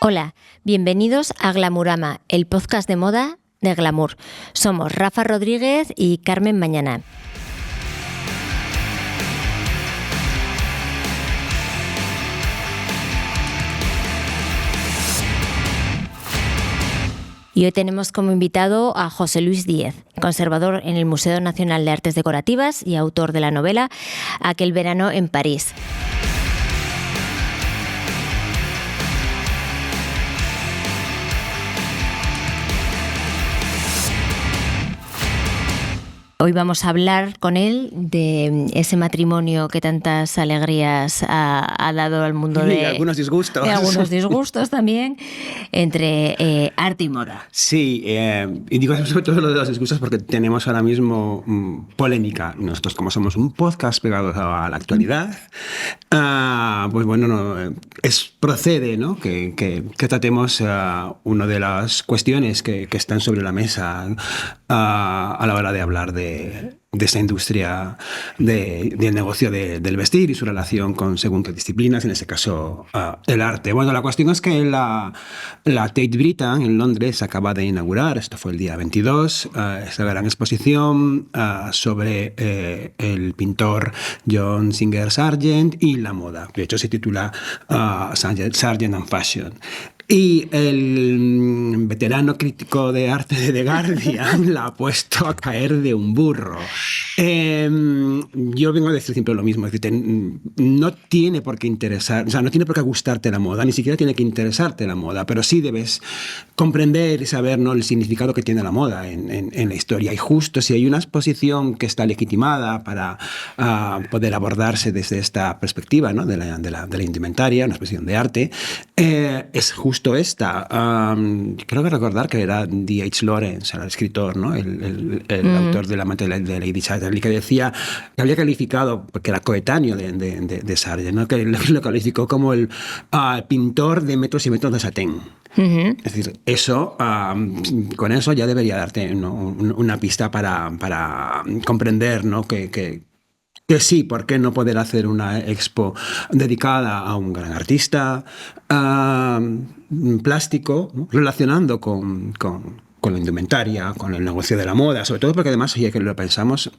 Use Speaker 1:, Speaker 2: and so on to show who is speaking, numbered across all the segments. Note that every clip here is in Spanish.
Speaker 1: Hola, bienvenidos a Glamurama, el podcast de moda de Glamour. Somos Rafa Rodríguez y Carmen Mañana. Y hoy tenemos como invitado a José Luis Díez, conservador en el Museo Nacional de Artes Decorativas y autor de la novela Aquel verano en París. Hoy vamos a hablar con él de ese matrimonio que tantas alegrías ha dado al mundo
Speaker 2: y algunos disgustos.
Speaker 1: Y algunos disgustos también, entre arte y moda.
Speaker 2: Sí, y digo sobre todo lo de los disgustos porque tenemos ahora mismo polémica. Nosotros, como somos un podcast pegado a la actualidad, pues bueno, procede, ¿no? que tratemos una de las cuestiones que están sobre la mesa a la hora de hablar de esta industria del negocio del vestir y su relación con según qué disciplinas, en este caso el arte. Bueno, la cuestión es que la Tate Britain en Londres acaba de inaugurar, esto fue el día 22, esta gran exposición sobre el pintor John Singer Sargent y la moda. De hecho, se titula Sargent and Fashion. Y el veterano crítico de arte de The Guardian la ha puesto a caer de un burro. Yo vengo a decir siempre lo mismo, es decir, no tiene por qué interesar, o sea, no tiene por qué gustarte la moda, ni siquiera tiene que interesarte la moda, pero sí debes comprender y saber, ¿no?, el significado que tiene la moda en la historia. Y justo si hay una exposición que está legitimada para poder abordarse desde esta perspectiva, ¿no?, de la indumentaria, una exposición de arte, es justo esta. Creo que recordar que era D.H. Lawrence, el escritor, ¿no?, el autor de La amante de Lady Chatterley, que decía que había calificado, porque era coetáneo de Sargent, ¿no?, que lo calificó como el pintor de metros y metros de satén. Uh-huh. Es decir, eso, con eso ya debería darte, ¿no?, una pista para comprender, ¿no?, que sí, ¿por qué no poder hacer una expo dedicada a un gran artista plástico, ¿no?, relacionando con la indumentaria, con el negocio de la moda, sobre todo porque además, ya que lo pensamos,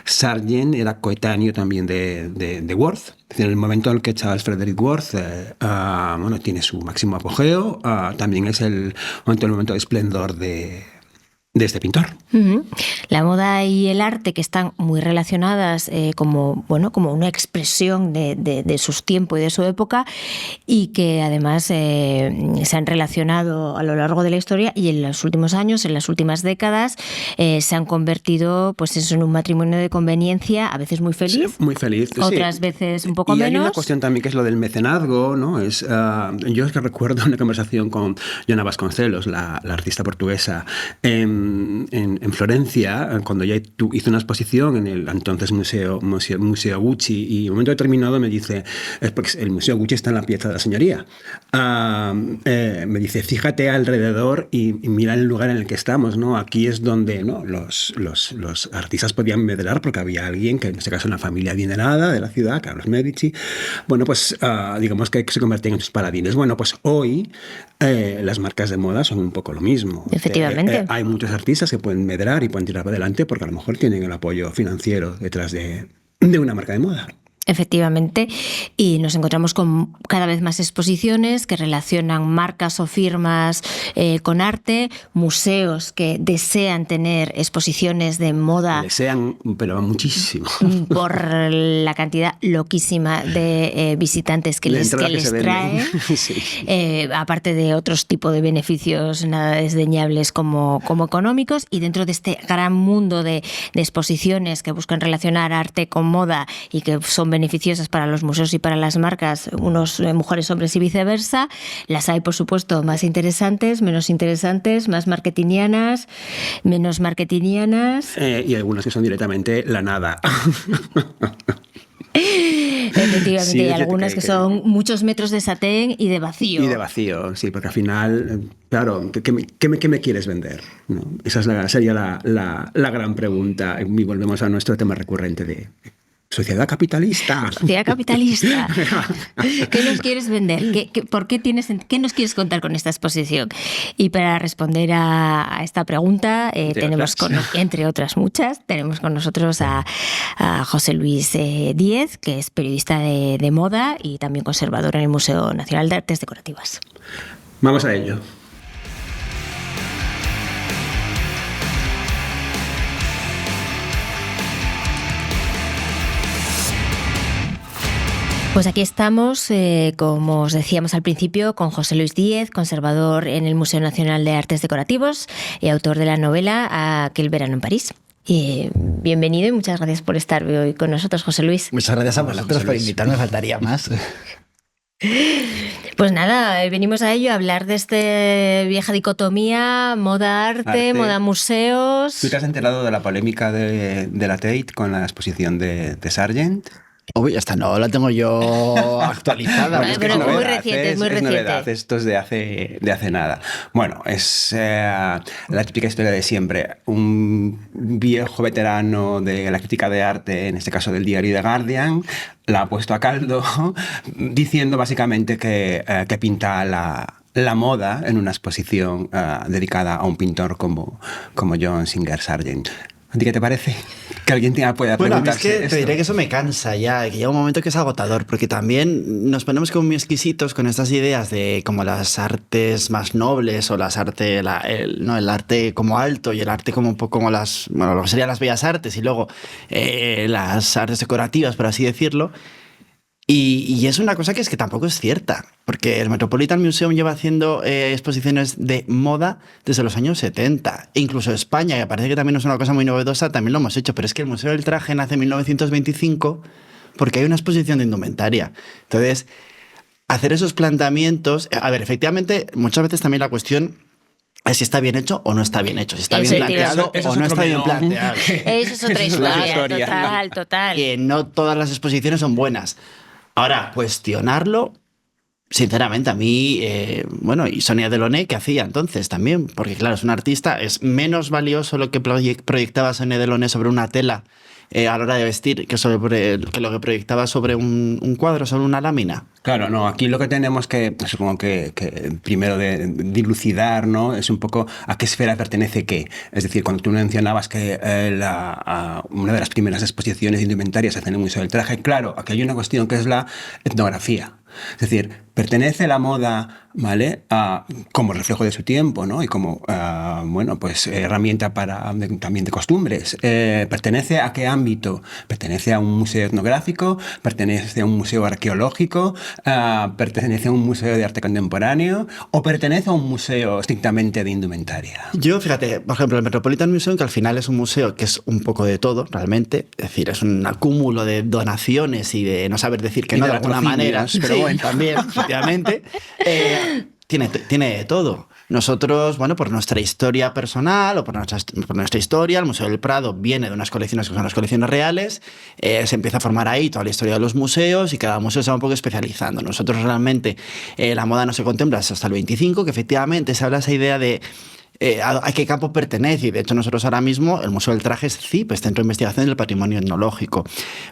Speaker 2: Sargent era coetáneo también de Worth. En el momento en el que Charles Frederick Worth tiene su máximo apogeo, también es el momento de esplendor de este pintor.
Speaker 1: Uh-huh. La moda y el arte, que están muy relacionadas como una expresión de sus tiempos y de su época, y que además se han relacionado a lo largo de la historia, y en los últimos años, en las últimas décadas, se han convertido pues en un matrimonio de conveniencia, a veces muy feliz,
Speaker 2: sí, muy feliz,
Speaker 1: otras
Speaker 2: sí.
Speaker 1: veces un poco
Speaker 2: y
Speaker 1: menos.
Speaker 2: Hay una cuestión también que es lo del mecenazgo, ¿no? Yo es que recuerdo una conversación con Joana Vasconcelos, la artista portuguesa, en Florencia, cuando ella hizo una exposición en el entonces Museo Gucci, y en un momento determinado me dice, es porque el Museo Gucci está en la Piazza de la Signoria, me dice, fíjate alrededor y mira el lugar en el que estamos, ¿no? Aquí es donde, ¿no?, los artistas podían medrar, porque había alguien que, en este caso, una familia adinerada de la ciudad, Carlos Medici, bueno, pues digamos que se convertían en sus paladines. Bueno, pues hoy las marcas de moda son un poco lo mismo.
Speaker 1: Efectivamente.
Speaker 2: Hay muchos artistas que pueden medrar y pueden tirar para adelante porque a lo mejor tienen el apoyo financiero detrás de una marca de moda.
Speaker 1: Efectivamente, y nos encontramos con cada vez más exposiciones que relacionan marcas o firmas con arte, museos que desean tener exposiciones de moda.
Speaker 2: Desean, pero muchísimo.
Speaker 1: Por la cantidad loquísima de visitantes que les trae, sí. Aparte de otros tipos de beneficios nada desdeñables como económicos, y dentro de este gran mundo de exposiciones que buscan relacionar arte con moda y que son beneficiosas para los museos y para las marcas, unos mujeres, hombres y viceversa. Las hay, por supuesto, más interesantes, menos interesantes, más marketingianas, menos marketingianas.
Speaker 2: Y algunas que son directamente la nada.
Speaker 1: Efectivamente, sí, hay algunas que son muchos metros de satén y de vacío.
Speaker 2: Y de vacío, sí, porque al final, claro, ¿qué me quieres vender? ¿No? Esa sería la gran pregunta. Y volvemos a nuestro tema recurrente Sociedad capitalista.
Speaker 1: Sociedad capitalista. ¿Qué nos quieres vender? ¿Qué nos quieres contar con esta exposición? Y para responder a esta pregunta, entre otras muchas, tenemos con nosotros a José Luis Díez, que es periodista de moda y también conservador en el Museo Nacional de Artes Decorativas.
Speaker 2: Vamos a ello.
Speaker 1: Pues aquí estamos, como os decíamos al principio, con José Luis Díez, conservador en el Museo Nacional de Artes Decorativos y autor de la novela Aquel verano en París. Bienvenido y muchas gracias por estar hoy con nosotros, José Luis.
Speaker 3: Muchas gracias a vosotros por invitarme, faltaría más.
Speaker 1: Pues nada, venimos a ello, a hablar de esta vieja dicotomía, moda-arte, moda-museos.
Speaker 2: ¿Tú te has enterado de la polémica de la Tate con la exposición de Sargent?
Speaker 3: Uy, esta no la tengo yo actualizada.
Speaker 1: Bueno, pero es muy reciente, es muy reciente.
Speaker 2: Novedad, esto es de hace nada. Bueno, es la típica historia de siempre. Un viejo veterano de la crítica de arte, en este caso del diario The Guardian, la ha puesto a caldo diciendo básicamente que pinta la moda en una exposición dedicada a un pintor como John Singer Sargent. ¿A ti qué te parece? Que alguien pueda preguntarse.
Speaker 3: Bueno, es que te diré que eso me cansa ya, que llega un momento que es agotador, porque también nos ponemos como muy exquisitos con estas ideas de como las artes más nobles o el arte como alto y el arte como un poco como lo que serían las bellas artes y luego las artes decorativas, por así decirlo. Y es una cosa que es que tampoco es cierta, porque el Metropolitan Museum lleva haciendo exposiciones de moda desde los años 70. E incluso España, que parece que también no es una cosa muy novedosa, también lo hemos hecho. Pero es que el Museo del Traje nace en 1925 porque hay una exposición de indumentaria. Entonces, hacer esos planteamientos... A ver, efectivamente, muchas veces también la cuestión es si está bien hecho o no está bien hecho, si está bien planteado o no está bien planteado.
Speaker 1: Eso es otra historia, total.
Speaker 3: Que no todas las exposiciones son buenas. Ahora, cuestionarlo, sinceramente, a mí, y Sonia Delaunay, ¿qué hacía entonces también? Porque claro, es un artista, es menos valioso lo que proyectaba Sonia Delaunay sobre una tela a la hora de vestir que lo que proyectaba sobre un cuadro, sobre una lámina.
Speaker 2: Claro, no, aquí lo que tenemos supongo que primero de dilucidar, ¿no? Es un poco a qué esfera pertenece qué. Es decir, cuando tú mencionabas que una de las primeras exposiciones de indumentaria se hace en el Museo del Traje, claro, aquí hay una cuestión que es la etnografía. Es decir, pertenece la moda, ¿vale?, como reflejo de su tiempo, ¿no?, y como herramienta también de costumbres. ¿Pertenece a qué ámbito? ¿Pertenece a un museo etnográfico? ¿Pertenece a un museo arqueológico? ¿Pertenece a un museo de arte contemporáneo? ¿O pertenece a un museo estrictamente de indumentaria?
Speaker 3: Yo, fíjate, por ejemplo, el Metropolitan Museum, que al final es un museo que es un poco de todo, realmente. Es decir, es un acúmulo de donaciones y de no saber decir que no de alguna manera. Pero sí, bueno, también, efectivamente. Tiene todo. Nosotros, por nuestra historia personal o por nuestra historia, el Museo del Prado viene de unas colecciones que son las colecciones reales, se empieza a formar ahí toda la historia de los museos y cada museo se va un poco especializando. Nosotros realmente la moda no se contempla hasta el 25, que efectivamente se habla esa idea de a qué campo pertenece, y de hecho nosotros ahora mismo el Museo del Traje es CIP, es Centro de Investigación del Patrimonio Etnológico.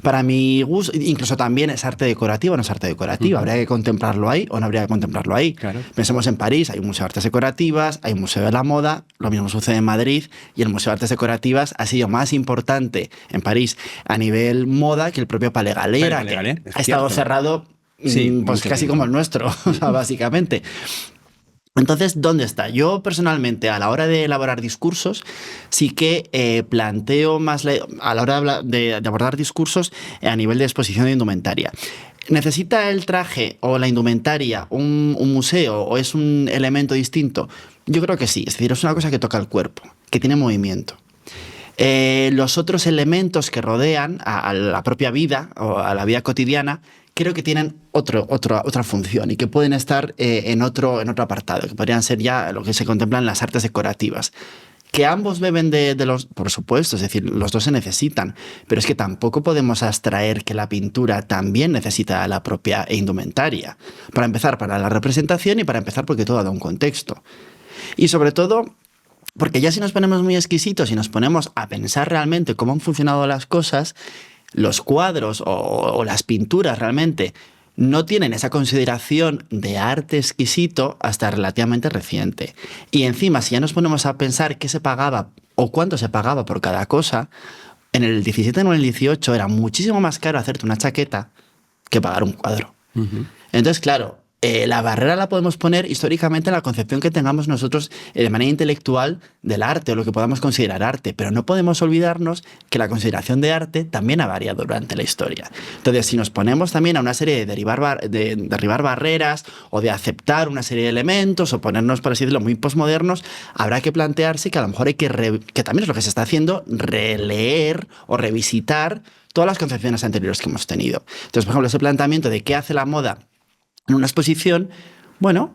Speaker 3: Para mi gusto, incluso también es arte decorativo o no es arte decorativa, ¿habría que contemplarlo ahí o no habría que contemplarlo ahí? Claro. Pensemos en París, hay un Museo de Artes Decorativas, hay un Museo de la Moda, lo mismo sucede en Madrid, y el Museo de Artes Decorativas ha sido más importante en París a nivel moda que el propio Palais Galera, que ha estado cerrado pues casi como el nuestro, o sea, básicamente. Entonces, ¿dónde está? Yo personalmente, a la hora de elaborar discursos, sí que planteo más a la hora de abordar discursos a nivel de exposición de indumentaria. ¿Necesita el traje o la indumentaria un museo o es un elemento distinto? Yo creo que sí, es decir, es una cosa que toca el cuerpo, que tiene movimiento. Los otros elementos que rodean a la propia vida o a la vida cotidiana creo que tienen otra función y que pueden estar en otro apartado, que podrían ser ya lo que se contempla en las artes decorativas. Que ambos beben de los... Por supuesto, es decir, los dos se necesitan, pero es que tampoco podemos abstraer que la pintura también necesita la propia indumentaria. Para empezar, para la representación y para empezar porque todo da un contexto. Y sobre todo... Porque ya si nos ponemos muy exquisitos y nos ponemos a pensar realmente cómo han funcionado las cosas, los cuadros o las pinturas realmente no tienen esa consideración de arte exquisito hasta relativamente reciente. Y encima, si ya nos ponemos a pensar qué se pagaba o cuánto se pagaba por cada cosa, en el 17 o en el 18 era muchísimo más caro hacerte una chaqueta que pagar un cuadro. Entonces, claro, la barrera la podemos poner históricamente en la concepción que tengamos nosotros de manera intelectual del arte o lo que podamos considerar arte, pero no podemos olvidarnos que la consideración de arte también ha variado durante la historia. Entonces, si nos ponemos también a una serie de derribar barreras o de aceptar una serie de elementos o ponernos, por así decirlo, muy posmodernos, habrá que plantearse que a lo mejor hay que también es lo que se está haciendo, releer o revisitar todas las concepciones anteriores que hemos tenido. Entonces, por ejemplo, ese planteamiento de qué hace la moda en una exposición, bueno,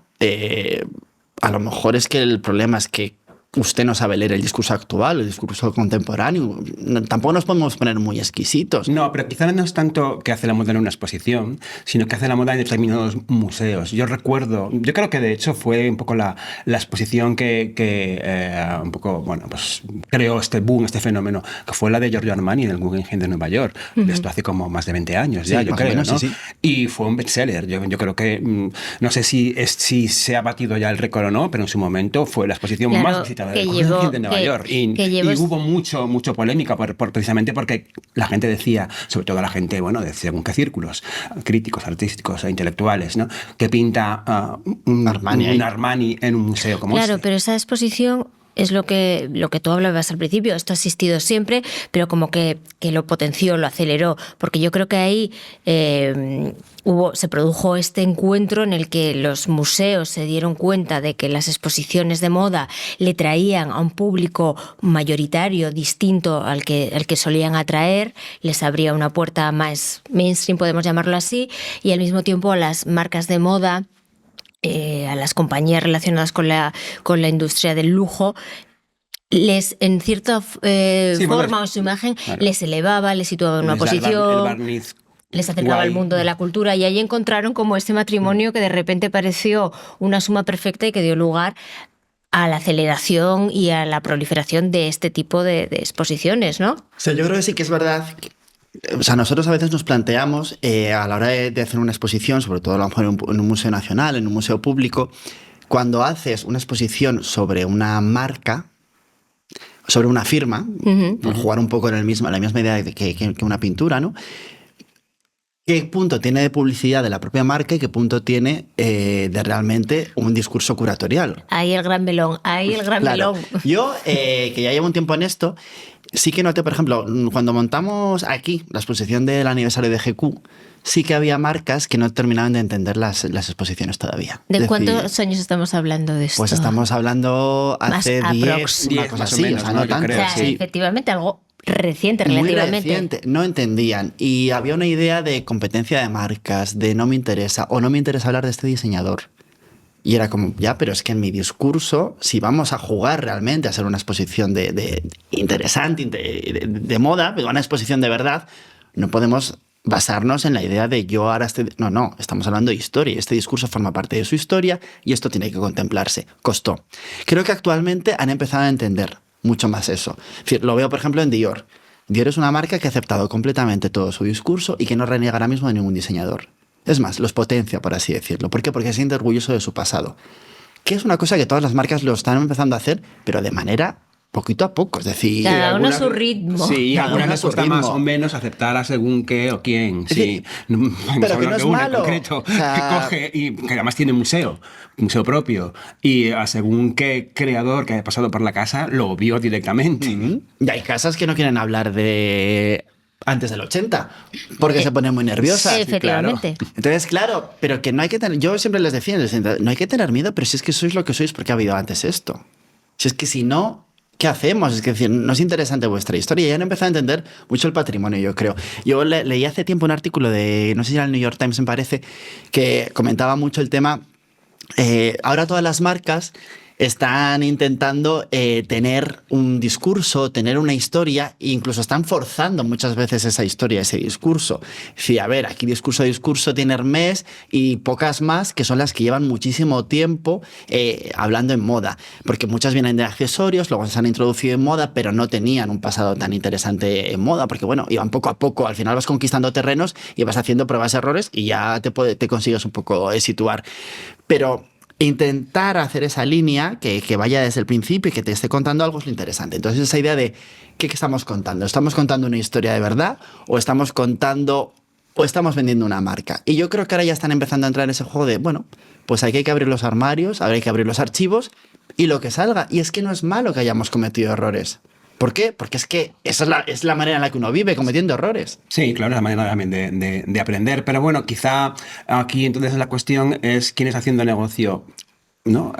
Speaker 3: a lo mejor es que el problema es que usted no sabe leer el discurso actual, el discurso contemporáneo. Tampoco nos podemos poner muy exquisitos.
Speaker 2: No, pero quizás no es tanto que hace la moda en una exposición, sino que hace la moda en determinados museos. Yo creo que de hecho fue un poco la exposición que un poco, bueno, pues creó este boom, este fenómeno, que fue la de Giorgio Armani en el Guggenheim de Nueva York. Esto hace como más de 20 años ya, yo creo, menos, ¿no? Sí. Y fue un bestseller. Yo creo que, no sé si se ha batido ya el récord o no, pero en su momento fue la exposición más visitada de Nueva York. Y hubo mucho polémica precisamente porque la gente decía, sobre todo la gente, bueno, de según qué círculos críticos, artísticos e intelectuales, ¿no?, que pinta un Armani en un museo como este.
Speaker 1: Claro, pero esa exposición es lo que tú hablabas al principio. Esto ha existido siempre, pero como que lo potenció, lo aceleró, porque yo creo que ahí se produjo este encuentro en el que los museos se dieron cuenta de que las exposiciones de moda le traían a un público mayoritario distinto al que solían atraer, les abría una puerta más mainstream, podemos llamarlo así, y al mismo tiempo a las marcas de moda, a las compañías relacionadas con la industria del lujo, en cierta forma o su imagen, claro, les elevaba, les situaba en una posición, les acercaba al mundo de la cultura, y ahí encontraron como este matrimonio que de repente pareció una suma perfecta y que dio lugar a la aceleración y a la proliferación de este tipo de exposiciones, ¿no?
Speaker 3: O sea, yo creo que sí que es verdad. O sea, nosotros a veces nos planteamos a la hora de hacer una exposición, sobre todo a lo mejor en un museo nacional, en un museo público, cuando haces una exposición sobre una marca, sobre una firma, por jugar un poco en la misma idea que una pintura, ¿no? ¿Qué punto tiene de publicidad de la propia marca y qué punto tiene de realmente un discurso curatorial?
Speaker 1: Ahí el gran melón, melón.
Speaker 3: Yo, que ya llevo un tiempo en esto, sí que noté, por ejemplo, cuando montamos aquí la exposición del aniversario de GQ, sí que había marcas que no terminaban de entender las exposiciones todavía.
Speaker 1: ¿De cuántos años estamos hablando de esto?
Speaker 3: Pues estamos hablando hace 10, una cosa así,
Speaker 2: menos,
Speaker 3: o sea, no tanto.
Speaker 1: Creo, sí. Efectivamente, algo reciente, relativamente.
Speaker 3: Muy reciente, no entendían. Y había una idea de competencia de marcas, de no me interesa, o no me interesa hablar de este diseñador. Y era como, ya, pero es que en mi discurso, si vamos a jugar realmente a hacer una exposición de interesante, de moda, una exposición de verdad, no podemos basarnos en la idea de yo ahora No, estamos hablando de historia. Este discurso forma parte de su historia y esto tiene que contemplarse. Costó. Creo que actualmente han empezado a entender mucho más eso. Es decir, lo veo, por ejemplo, en Dior. Dior es una marca que ha aceptado completamente todo su discurso y que no reniega ahora mismo de ningún diseñador. Es más, los potencia, por así decirlo. ¿Por qué? Porque se siente orgulloso de su pasado. Que es una cosa que todas las marcas lo están empezando a hacer, pero de manera poquito a poco. Es decir,
Speaker 1: cada uno a su ritmo.
Speaker 2: Sí, algunas les cuesta más o menos aceptar a según qué o quién. Sí.
Speaker 3: Pero que no es malo.
Speaker 2: En concreto, que coge y que además tiene museo propio, y a según qué creador que haya pasado por la casa lo vio directamente.
Speaker 3: Y hay casas que no quieren hablar de antes del 80, porque se ponen muy nerviosas.
Speaker 1: Sí, efectivamente.
Speaker 3: Claro. Entonces, claro, pero que no hay que tener... Yo siempre les decía, no hay que tener miedo, pero si es que sois lo que sois, porque ha habido antes esto. Si es que si no, ¿qué hacemos? Es decir, no es interesante vuestra historia. Y han empezado a entender mucho el patrimonio, yo creo. Yo leí hace tiempo un artículo de, no sé si era el New York Times, me parece, que comentaba mucho el tema. Ahora todas las marcas están intentando tener un discurso, tener una historia, e incluso están forzando muchas veces esa historia, ese discurso. Sí, a ver, aquí discurso tiene Hermès y pocas más que son las que llevan muchísimo tiempo hablando en moda, porque muchas vienen de accesorios, luego se han introducido en moda, pero no tenían un pasado tan interesante en moda, porque bueno, iban poco a poco, al final vas conquistando terrenos y vas haciendo pruebas y errores y ya te consigues un poco situar. Pero intentar hacer esa línea que vaya desde el principio y que te esté contando algo es lo interesante. Entonces esa idea de ¿qué estamos contando? ¿Estamos contando una historia de verdad o estamos vendiendo una marca? Y yo creo que ahora ya están empezando a entrar en ese juego de, bueno, pues hay que abrir los armarios, ahora hay que abrir los archivos y lo que salga. Y es que no es malo que hayamos cometido errores. ¿Por qué? Porque es que esa es la manera en la que uno vive, cometiendo errores.
Speaker 2: Sí, claro, es la manera también de aprender. Pero bueno, quizá aquí entonces la cuestión es quién está haciendo negocio, ¿no?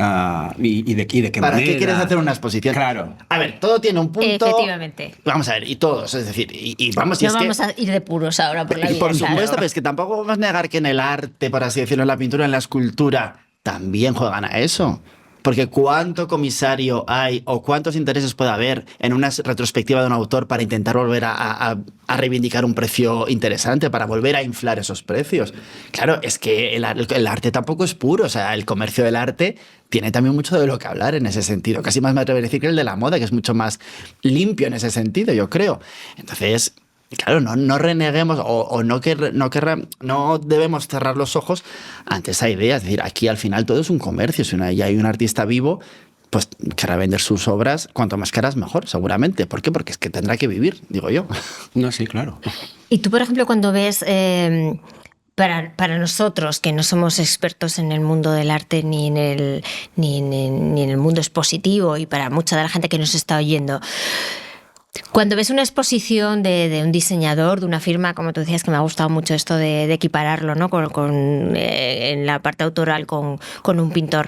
Speaker 2: Y de qué manera.
Speaker 3: ¿Para qué quieres hacer una exposición?
Speaker 2: Claro.
Speaker 3: A ver, todo tiene un punto.
Speaker 1: Efectivamente.
Speaker 3: Vamos a ver, y todos, es decir, y vamos...
Speaker 1: No vamos a ir de puros ahora por la vida.
Speaker 3: Por supuesto,
Speaker 1: claro.
Speaker 3: pero es que tampoco vamos a negar que en el arte, por así decirlo, en la pintura, en la escultura, también juegan a eso. Porque cuánto comisario hay o cuántos intereses puede haber en una retrospectiva de un autor para intentar volver a reivindicar un precio interesante, para volver a inflar esos precios. Claro, es que el arte tampoco es puro, o sea, el comercio del arte tiene también mucho de lo que hablar en ese sentido. Casi más me atrevería a decir que el de la moda, que es mucho más limpio en ese sentido, yo creo. Entonces... Claro, no reneguemos o no debemos cerrar los ojos ante esa idea. Es decir, aquí al final todo es un comercio. Si ya hay un artista vivo, pues querrá vender sus obras cuanto más caras mejor, seguramente. ¿Por qué? Porque es que tendrá que vivir, digo yo.
Speaker 2: No, sí, claro.
Speaker 1: Y tú, por ejemplo, cuando ves... Para nosotros, que no somos expertos en el mundo del arte ni en el mundo expositivo, y para mucha de la gente que nos está oyendo... Cuando ves una exposición de un diseñador, de una firma, como tú decías, que me ha gustado mucho esto de equipararlo, ¿no? En la parte autoral con un pintor.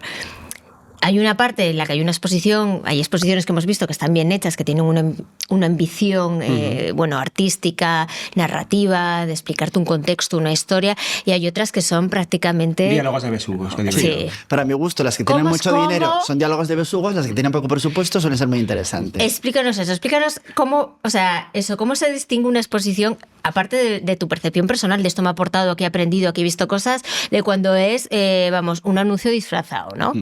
Speaker 1: Hay una parte en la que hay exposiciones que hemos visto que están bien hechas, que tienen una ambición artística, narrativa, de explicarte un contexto, una historia, y hay otras que son prácticamente...
Speaker 2: Diálogos de besugos.
Speaker 1: Sí.
Speaker 3: Para mi gusto, las que tienen mucho dinero son diálogos de besugos, las que tienen poco presupuesto suelen ser muy interesantes.
Speaker 1: Explícanos cómo se distingue una exposición, aparte de tu percepción personal, de esto me ha aportado, aquí he aprendido, aquí he visto cosas, de cuando es, un anuncio disfrazado, ¿no?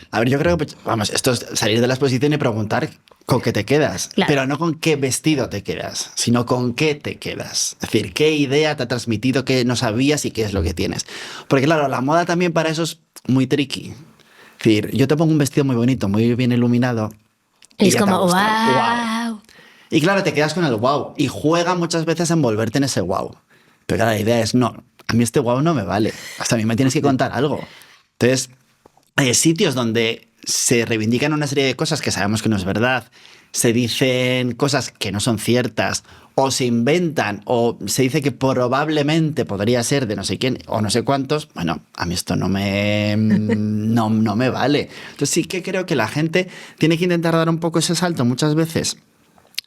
Speaker 3: A ver, yo creo que, esto es salir de la exposición y preguntar con qué te quedas, claro. Pero no con qué vestido te quedas, sino con qué te quedas. Es decir, qué idea te ha transmitido, qué no sabías y qué es lo que tienes. Porque claro, la moda también para eso es muy tricky. Es decir, yo te pongo un vestido muy bonito, muy bien iluminado.
Speaker 1: Y es como, wow.
Speaker 3: Y claro, te quedas con el wow. Y juega muchas veces a envolverte en ese wow. Pero claro, la idea es, no, a mí este wow no me vale. Hasta a mí me tienes que contar algo. Entonces... hay sitios donde se reivindican una serie de cosas que sabemos que no es verdad, se dicen cosas que no son ciertas, o se inventan, o se dice que probablemente podría ser de no sé quién o no sé cuántos. Bueno, a mí esto no me vale. Entonces sí que creo que la gente tiene que intentar dar un poco ese salto muchas veces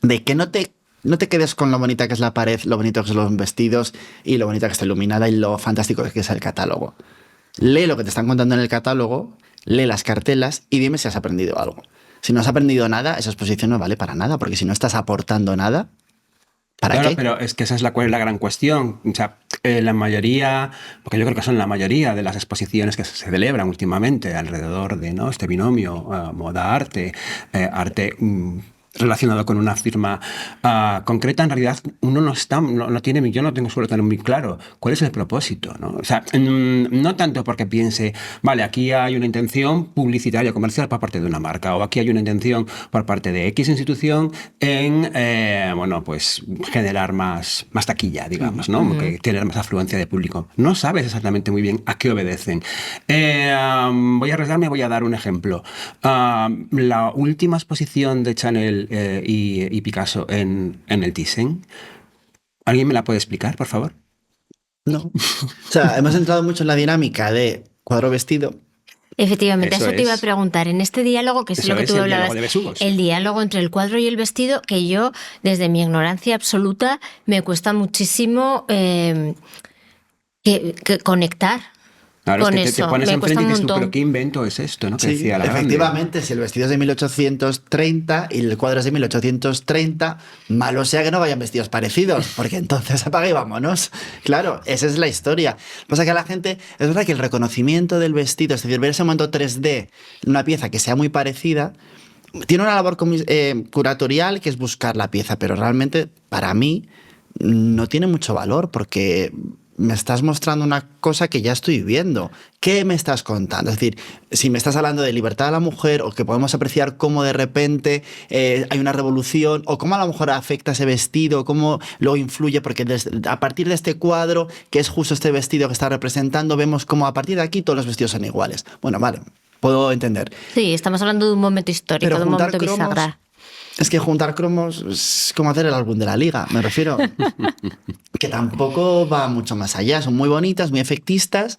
Speaker 3: de que no te quedes con lo bonita que es la pared, lo bonito que son los vestidos y lo bonita que está iluminada y lo fantástico que es el catálogo. Lee lo que te están contando en el catálogo, lee las cartelas y dime si has aprendido algo. Si no has aprendido nada, esa exposición no vale para nada, porque si no estás aportando nada, ¿para qué?
Speaker 2: Pero es que esa es la gran cuestión. O sea, la mayoría, porque yo creo que son la mayoría de las exposiciones que se celebran últimamente alrededor de, ¿no?, este binomio moda-arte, arte... relacionado con una firma concreta, en realidad uno no tiene, yo no tengo suelo tan muy claro cuál es el propósito, ¿no? O sea, no tanto porque piense, vale, aquí hay una intención publicitaria comercial por parte de una marca, o aquí hay una intención por parte de X institución en pues generar más taquilla, digamos, ¿no? Que tener más afluencia de público. No sabes exactamente muy bien a qué obedecen. Voy a arriesgarme, voy a dar un ejemplo. La última exposición de Chanel y Picasso en el Thyssen. ¿Alguien me la puede explicar, por favor?
Speaker 3: No. O sea, hemos entrado mucho en la dinámica de cuadro-vestido.
Speaker 1: Efectivamente, eso te iba a preguntar. En este diálogo, que es lo que tú hablabas, el diálogo entre el cuadro y el vestido, que yo, desde mi ignorancia absoluta, me cuesta muchísimo que conectar.
Speaker 2: Claro,
Speaker 1: con
Speaker 2: es que
Speaker 1: eso.
Speaker 2: te pones
Speaker 1: Me
Speaker 2: enfrente
Speaker 1: cuesta
Speaker 2: y
Speaker 1: un
Speaker 2: dices tú,
Speaker 1: montón.
Speaker 2: pero ¿qué invento es esto? ¿No? Que
Speaker 3: Sí,
Speaker 2: decía la grande.
Speaker 3: efectivamente, si el vestido es de 1830 y el cuadro es de 1830, malo sea que no vayan vestidos parecidos, porque entonces apaga y vámonos. Claro, esa es la historia. Pasa que a la gente, es verdad que el reconocimiento del vestido, es decir, ver ese momento 3D, una pieza que sea muy parecida, tiene una labor curatorial que es buscar la pieza, pero realmente para mí no tiene mucho valor porque me estás mostrando una cosa que ya estoy viendo. ¿Qué me estás contando? Es decir, si me estás hablando de libertad de la mujer o que podemos apreciar cómo de repente hay una revolución o cómo a lo mejor afecta ese vestido, cómo lo influye, porque a partir de este cuadro, que es justo este vestido que está representando, vemos cómo a partir de aquí todos los vestidos son iguales. Bueno, vale, puedo entender.
Speaker 1: Sí, estamos hablando de un momento histórico,
Speaker 3: Pero
Speaker 1: de un momento
Speaker 3: cromos,
Speaker 1: bisagra.
Speaker 3: es que juntar cromos es como hacer el álbum de la Liga, me refiero. Que tampoco va mucho más allá. Son muy bonitas, muy efectistas,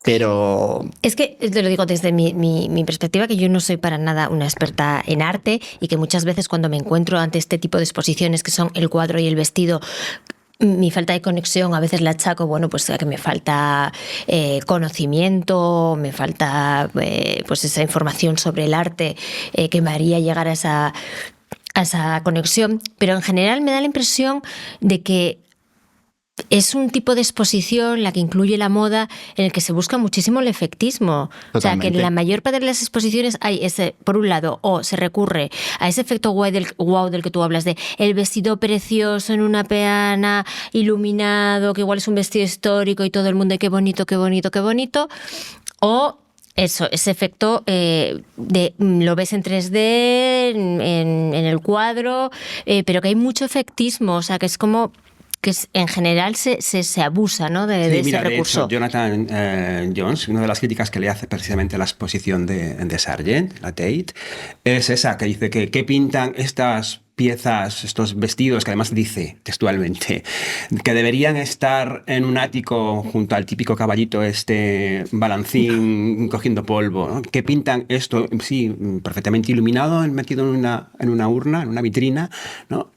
Speaker 3: pero...
Speaker 1: Es que te lo digo desde mi perspectiva, que yo no soy para nada una experta en arte y que muchas veces cuando me encuentro ante este tipo de exposiciones que son el cuadro y el vestido, mi falta de conexión a veces la achaco, bueno, pues a que me falta conocimiento, me falta pues esa información sobre el arte que me haría llegar a esa conexión, pero en general me da la impresión de que es un tipo de exposición, la que incluye la moda, en el que se busca muchísimo el efectismo. Totalmente. O sea, que en la mayor parte de las exposiciones hay ese, por un lado, o se recurre a ese efecto wow del que tú hablas, de el vestido precioso en una peana, iluminado, que igual es un vestido histórico y todo el mundo, qué bonito, qué bonito, qué bonito, o... Eso, ese efecto lo ves en 3D, en el cuadro, pero que hay mucho efectismo, o sea, que es como que en general se abusa, ¿no? de
Speaker 2: mira,
Speaker 1: ese recurso.
Speaker 2: De hecho, Jonathan Jones, una de las críticas que le hace precisamente a la exposición de Sargent, la Tate, es esa, que dice que ¿qué pintan estas piezas, estos vestidos, que además dice textualmente que deberían estar en un ático junto al típico caballito balancín cogiendo polvo, ¿no? Que pintan esto, sí, perfectamente iluminado, metido en una urna, en una vitrina, ¿no?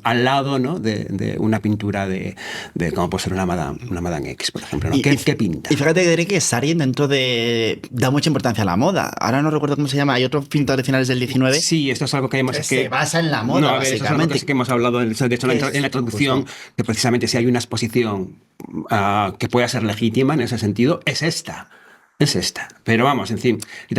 Speaker 2: Al lado, ¿no? de una pintura de cómo puede ser una Madame X, por ejemplo, ¿no? ¿Qué pinta?
Speaker 3: Y fíjate, Derek, que Sargent da mucha importancia a la moda. Ahora no recuerdo cómo se llama, hay otro pintor de finales del 19.
Speaker 2: Sí, esto es algo que hemos...
Speaker 3: Se basa en la moda,
Speaker 2: a ver, eso es algo que hemos hablado, de hecho, en la introducción, que precisamente si hay una exposición que pueda ser legítima en ese sentido, es esta. Pero vamos, en fin,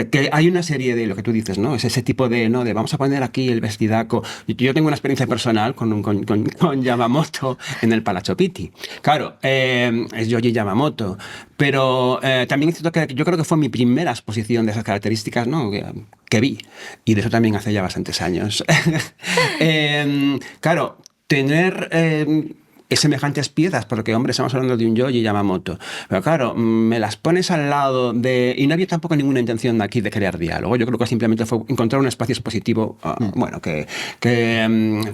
Speaker 2: que hay una serie de lo que tú dices, ¿no? Es ese tipo de vamos a poner aquí el vestidaco. Yo tengo una experiencia personal con Yamamoto en el Palazzo Pitti. Claro, es Yohji Yamamoto, pero también es cierto que yo creo que fue mi primera exposición de esas características, ¿no? Que vi, y de eso también hace ya bastantes años. Claro, tener... semejantes piezas, porque, hombre, estamos hablando de un Yohji Yamamoto. Pero claro, me las pones al lado de... Y no había tampoco ninguna intención aquí de crear diálogo. Yo creo que simplemente fue encontrar un espacio expositivo, bueno, que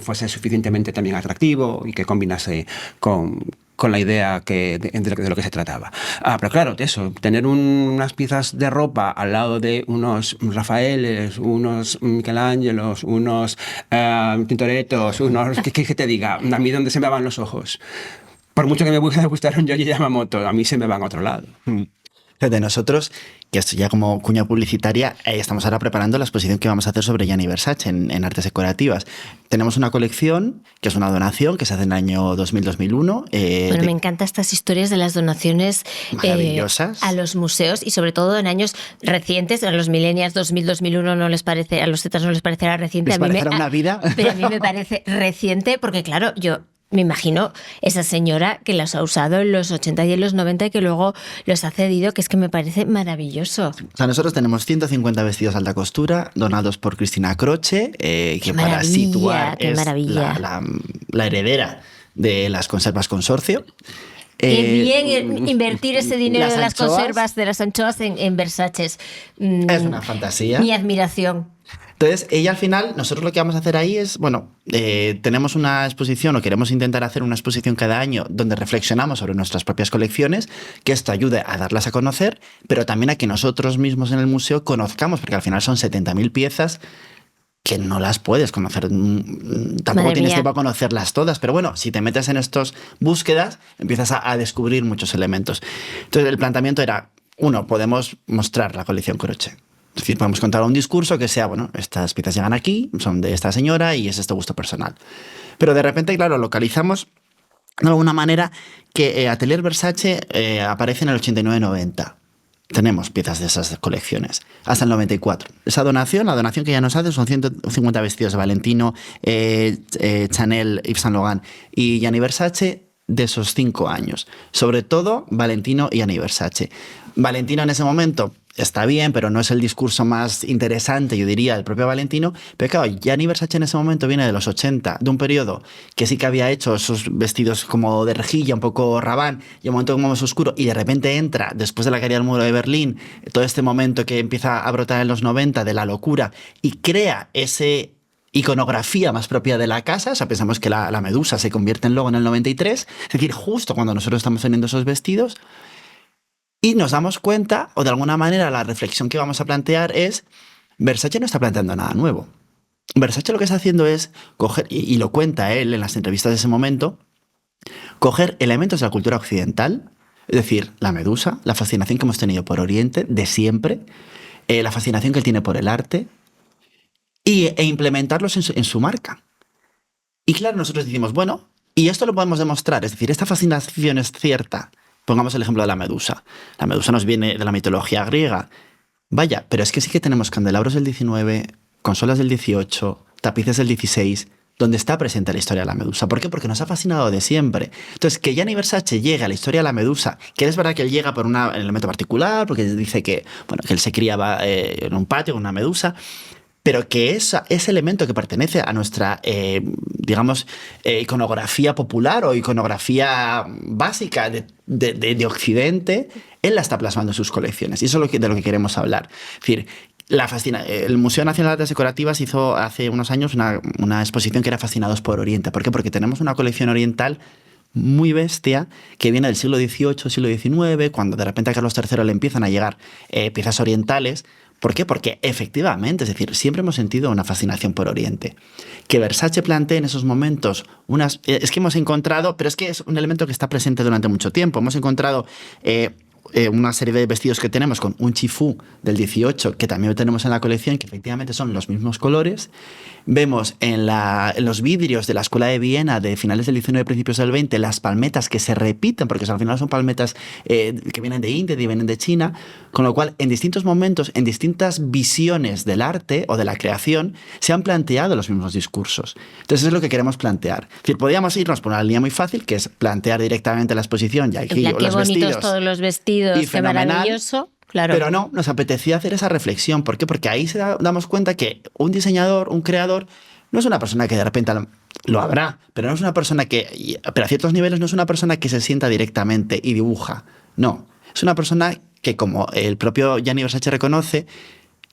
Speaker 2: fuese suficientemente también atractivo y que combinase con la idea de lo que se trataba. Pero claro, eso, tener unas piezas de ropa al lado de unos Rafaeles, unos Michelangelos, unos Tintorettos, ¿qué te diga? A mí donde se me van los ojos. Por mucho que me gustara un Yohji Yamamoto, a mí se me van a otro lado.
Speaker 3: De nosotros, que esto ya como cuña publicitaria, estamos ahora preparando la exposición que vamos a hacer sobre Gianni Versace en Artes Decorativas. Tenemos una colección, que es una donación, que se hace en el año 2000-2001.
Speaker 1: Me encantan estas historias de las donaciones
Speaker 3: maravillosas
Speaker 1: a los museos y sobre todo en años recientes. A los millennials 2000-2001 no les parece, a los zetas no les parecerá reciente.
Speaker 3: ¿Les parecerá una vida?
Speaker 1: Pero a mí me parece reciente porque, claro, yo... Me imagino esa señora que los ha usado en los 80 y en los 90 y que luego los ha cedido, que es que me parece maravilloso.
Speaker 3: O sea, nosotros tenemos 150 vestidos alta costura donados por Cristina Croce, que para situar es la heredera de las conservas Consorcio.
Speaker 1: Qué bien invertir ese dinero de las conservas, de las anchoas en Versace.
Speaker 3: Es una fantasía.
Speaker 1: Mi admiración.
Speaker 3: Entonces, ella al final, nosotros lo que vamos a hacer ahí es, bueno, tenemos una exposición o queremos intentar hacer una exposición cada año donde reflexionamos sobre nuestras propias colecciones, que esto ayude a darlas a conocer, pero también a que nosotros mismos en el museo conozcamos, porque al final son 70.000 piezas que no las puedes conocer, tampoco tienes tiempo a conocerlas todas, pero bueno, si te metes en estas búsquedas, empiezas a descubrir muchos elementos. Entonces el planteamiento era, uno, podemos mostrar la colección Croce. Es decir, podemos contar un discurso que sea, bueno, estas piezas llegan aquí, son de esta señora y es este gusto personal. Pero de repente, claro, localizamos de alguna manera que Atelier Versace aparece en el 89-90. Tenemos piezas de esas colecciones. Hasta el 94. Esa donación, la donación que ya nos hace son 150 vestidos de Valentino, Chanel, Yves Saint Laurent y Gianni Versace de esos 5 años. Sobre todo Valentino y Gianni Versace. Valentino en ese momento está bien, pero no es el discurso más interesante, yo diría, del propio Valentino. Pero claro, Gianni Versace en ese momento viene de los 80, de un periodo que sí que había hecho esos vestidos como de rejilla, un poco Rabanne, y un momento como más oscuro, y de repente entra, después de la caída del muro de Berlín, todo este momento que empieza a brotar en los 90 de la locura, y crea ese iconografía más propia de la casa. O sea, pensamos que la Medusa se convierte en logo en el 93, es decir, justo cuando nosotros estamos teniendo esos vestidos. Y nos damos cuenta, o de alguna manera la reflexión que vamos a plantear es, Versace no está planteando nada nuevo. Versace lo que está haciendo es coger, y lo cuenta él en las entrevistas de ese momento, coger elementos de la cultura occidental, es decir, la Medusa, la fascinación que hemos tenido por Oriente de siempre, la fascinación que él tiene por el arte, e implementarlos en su marca. Y claro, nosotros decimos, bueno, y esto lo podemos demostrar, es decir, esta fascinación es cierta. Pongamos el ejemplo de la Medusa. La Medusa nos viene de la mitología griega. Vaya, pero es que sí que tenemos candelabros del 19, consolas del 18, tapices del 16, donde está presente la historia de la Medusa. ¿Por qué? Porque nos ha fascinado de siempre. Entonces, que Gianni Versace llegue a la historia de la Medusa, que es verdad que él llega por un elemento particular, porque dice que, bueno, que él se criaba en un patio con una medusa, pero que ese elemento que pertenece a nuestra, digamos, iconografía popular o iconografía básica de Occidente, él la está plasmando en sus colecciones. Y eso es de lo que queremos hablar. Es decir, el Museo Nacional de Artes Decorativas hizo hace unos años una exposición que era Fascinados por Oriente. ¿Por qué? Porque tenemos una colección oriental muy bestia que viene del siglo XVIII, siglo XIX, cuando de repente a Carlos III le empiezan a llegar piezas orientales. ¿Por qué? Porque efectivamente, es decir, siempre hemos sentido una fascinación por Oriente. Que Versace plantee en esos momentos es que hemos encontrado, pero es que es un elemento que está presente durante mucho tiempo. Hemos encontrado una serie de vestidos que tenemos con un chifú del 18, que también tenemos en la colección, que efectivamente son los mismos colores. Vemos en los vidrios de la Escuela de Viena de finales del 19 y principios del 20 las palmetas que se repiten, porque al final son palmetas que vienen de India y vienen de China, con lo cual en distintos momentos, en distintas visiones del arte o de la creación, se han planteado los mismos discursos. Entonces eso es lo que queremos plantear. Es decir, podríamos irnos por una línea muy fácil, que es plantear directamente la exposición, y aquí
Speaker 1: qué
Speaker 3: los
Speaker 1: bonitos todos los vestidos, qué maravilloso. Claro.
Speaker 3: Pero no, nos apetecía hacer esa reflexión. ¿Por qué? Porque ahí damos cuenta que un diseñador, un creador, no es una persona que de repente lo habrá, pero no es una persona pero a ciertos niveles no es una persona que se sienta directamente y dibuja. No, es una persona que, como el propio Gianni Versace reconoce,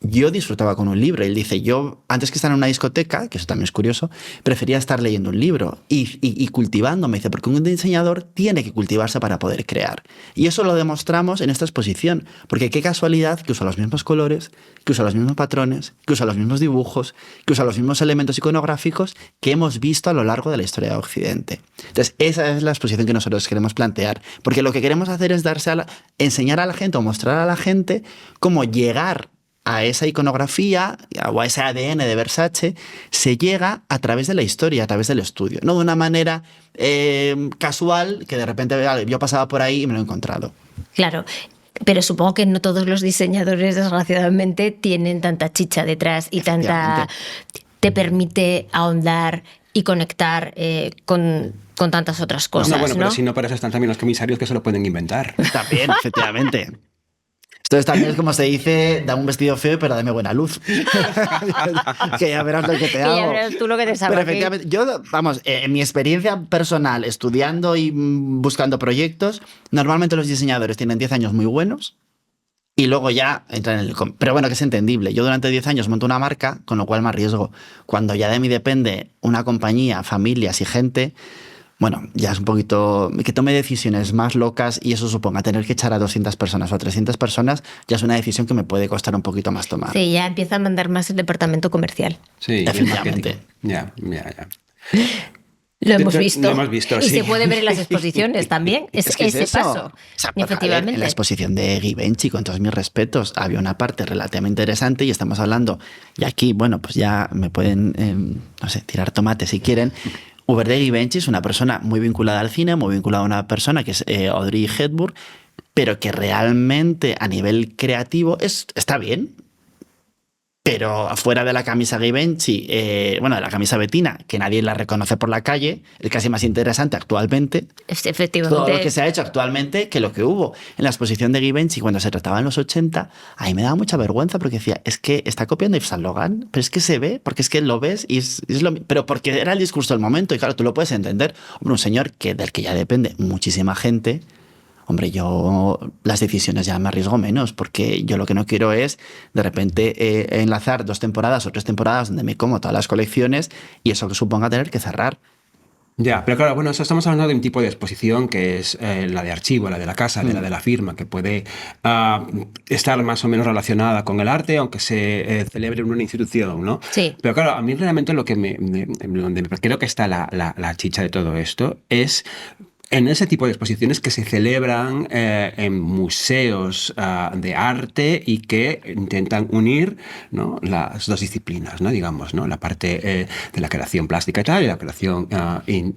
Speaker 3: yo disfrutaba con un libro. Él dice, yo antes que estar en una discoteca, que eso también es curioso, prefería estar leyendo un libro y cultivándome. Dice, porque un diseñador tiene que cultivarse para poder crear. Y eso lo demostramos en esta exposición, porque qué casualidad que usa los mismos colores, que usa los mismos patrones, que usa los mismos dibujos, que usa los mismos elementos iconográficos que hemos visto a lo largo de la historia de Occidente. Entonces, esa es la exposición que nosotros queremos plantear, porque lo que queremos hacer es enseñar a la gente o mostrar a la gente cómo llegar a esa iconografía o a ese ADN de Versace se llega a través de la historia, a través del estudio, no de una manera casual que de repente yo pasaba por ahí y me lo he encontrado.
Speaker 1: Claro. Pero supongo que no todos los diseñadores, desgraciadamente, tienen tanta chicha detrás y tanta... te permite ahondar y conectar con tantas otras cosas.
Speaker 2: Bueno, pero si no, para eso están también los comisarios que se lo pueden inventar.
Speaker 3: También, efectivamente. Entonces también es como se dice, da un vestido feo, pero dame buena luz. Que ya verás lo que te hago.
Speaker 1: Que ya verás tú lo que te sabes.
Speaker 3: Pero efectivamente, yo, vamos, en mi experiencia personal, estudiando y buscando proyectos, normalmente los diseñadores tienen 10 años muy buenos y luego ya entran en el... Pero bueno, que es entendible. Yo durante 10 años monto una marca, con lo cual me arriesgo. Cuando ya de mí depende una compañía, familias y gente... bueno, ya es un poquito que tome decisiones más locas y eso suponga tener que echar a 200 personas o a 300 personas, ya es una decisión que me puede costar un poquito más tomar.
Speaker 1: Sí, ya empieza a mandar más el departamento comercial.
Speaker 2: Sí,
Speaker 3: definitivamente.
Speaker 2: Ya.
Speaker 1: Lo hemos visto.
Speaker 2: Lo hemos visto,
Speaker 1: y
Speaker 2: sí.
Speaker 1: se puede ver en las exposiciones también. Es que ese paso.
Speaker 3: O sea,
Speaker 1: efectivamente.
Speaker 3: En la exposición de Givenchy, con todos mis respetos, había una parte relativamente interesante y estamos hablando, y aquí, bueno, pues ya me pueden, no sé, tirar tomate si quieren. Hubert de Givenchy es una persona muy vinculada al cine, muy vinculada a una persona que es Audrey Hepburn, pero que realmente a nivel creativo está bien. Pero afuera de la camisa Givenchy, de la camisa Bettina, que nadie la reconoce por la calle, es casi más interesante actualmente.
Speaker 1: Efectivamente.
Speaker 3: Todo lo que se ha hecho actualmente que lo que hubo en la exposición de Givenchy cuando se trataba en los 80, ahí me daba mucha vergüenza porque decía, es que está copiando Yves Saint Laurent, pero es que se ve, porque es que lo ves y es lo mismo. Pero porque era el discurso del momento y claro, tú lo puedes entender. Hombre, un señor del que ya depende muchísima gente. Hombre, yo las decisiones ya me arriesgo menos porque yo lo que no quiero es de repente enlazar 2 temporadas o 3 temporadas donde me como todas las colecciones y eso que suponga tener que cerrar.
Speaker 2: Ya, pero claro, bueno, estamos hablando de un tipo de exposición que es la de archivo, la de la casa, la de la firma, que puede estar más o menos relacionada con el arte, aunque se celebre en una institución, ¿no?
Speaker 1: Sí.
Speaker 2: Pero claro, a mí realmente lo que donde creo que está la chicha de todo esto es en ese tipo de exposiciones que se celebran en museos de arte y que intentan unir, ¿no?, las dos disciplinas, ¿no?, digamos, ¿no?, la parte de la creación plástica y tal y la creación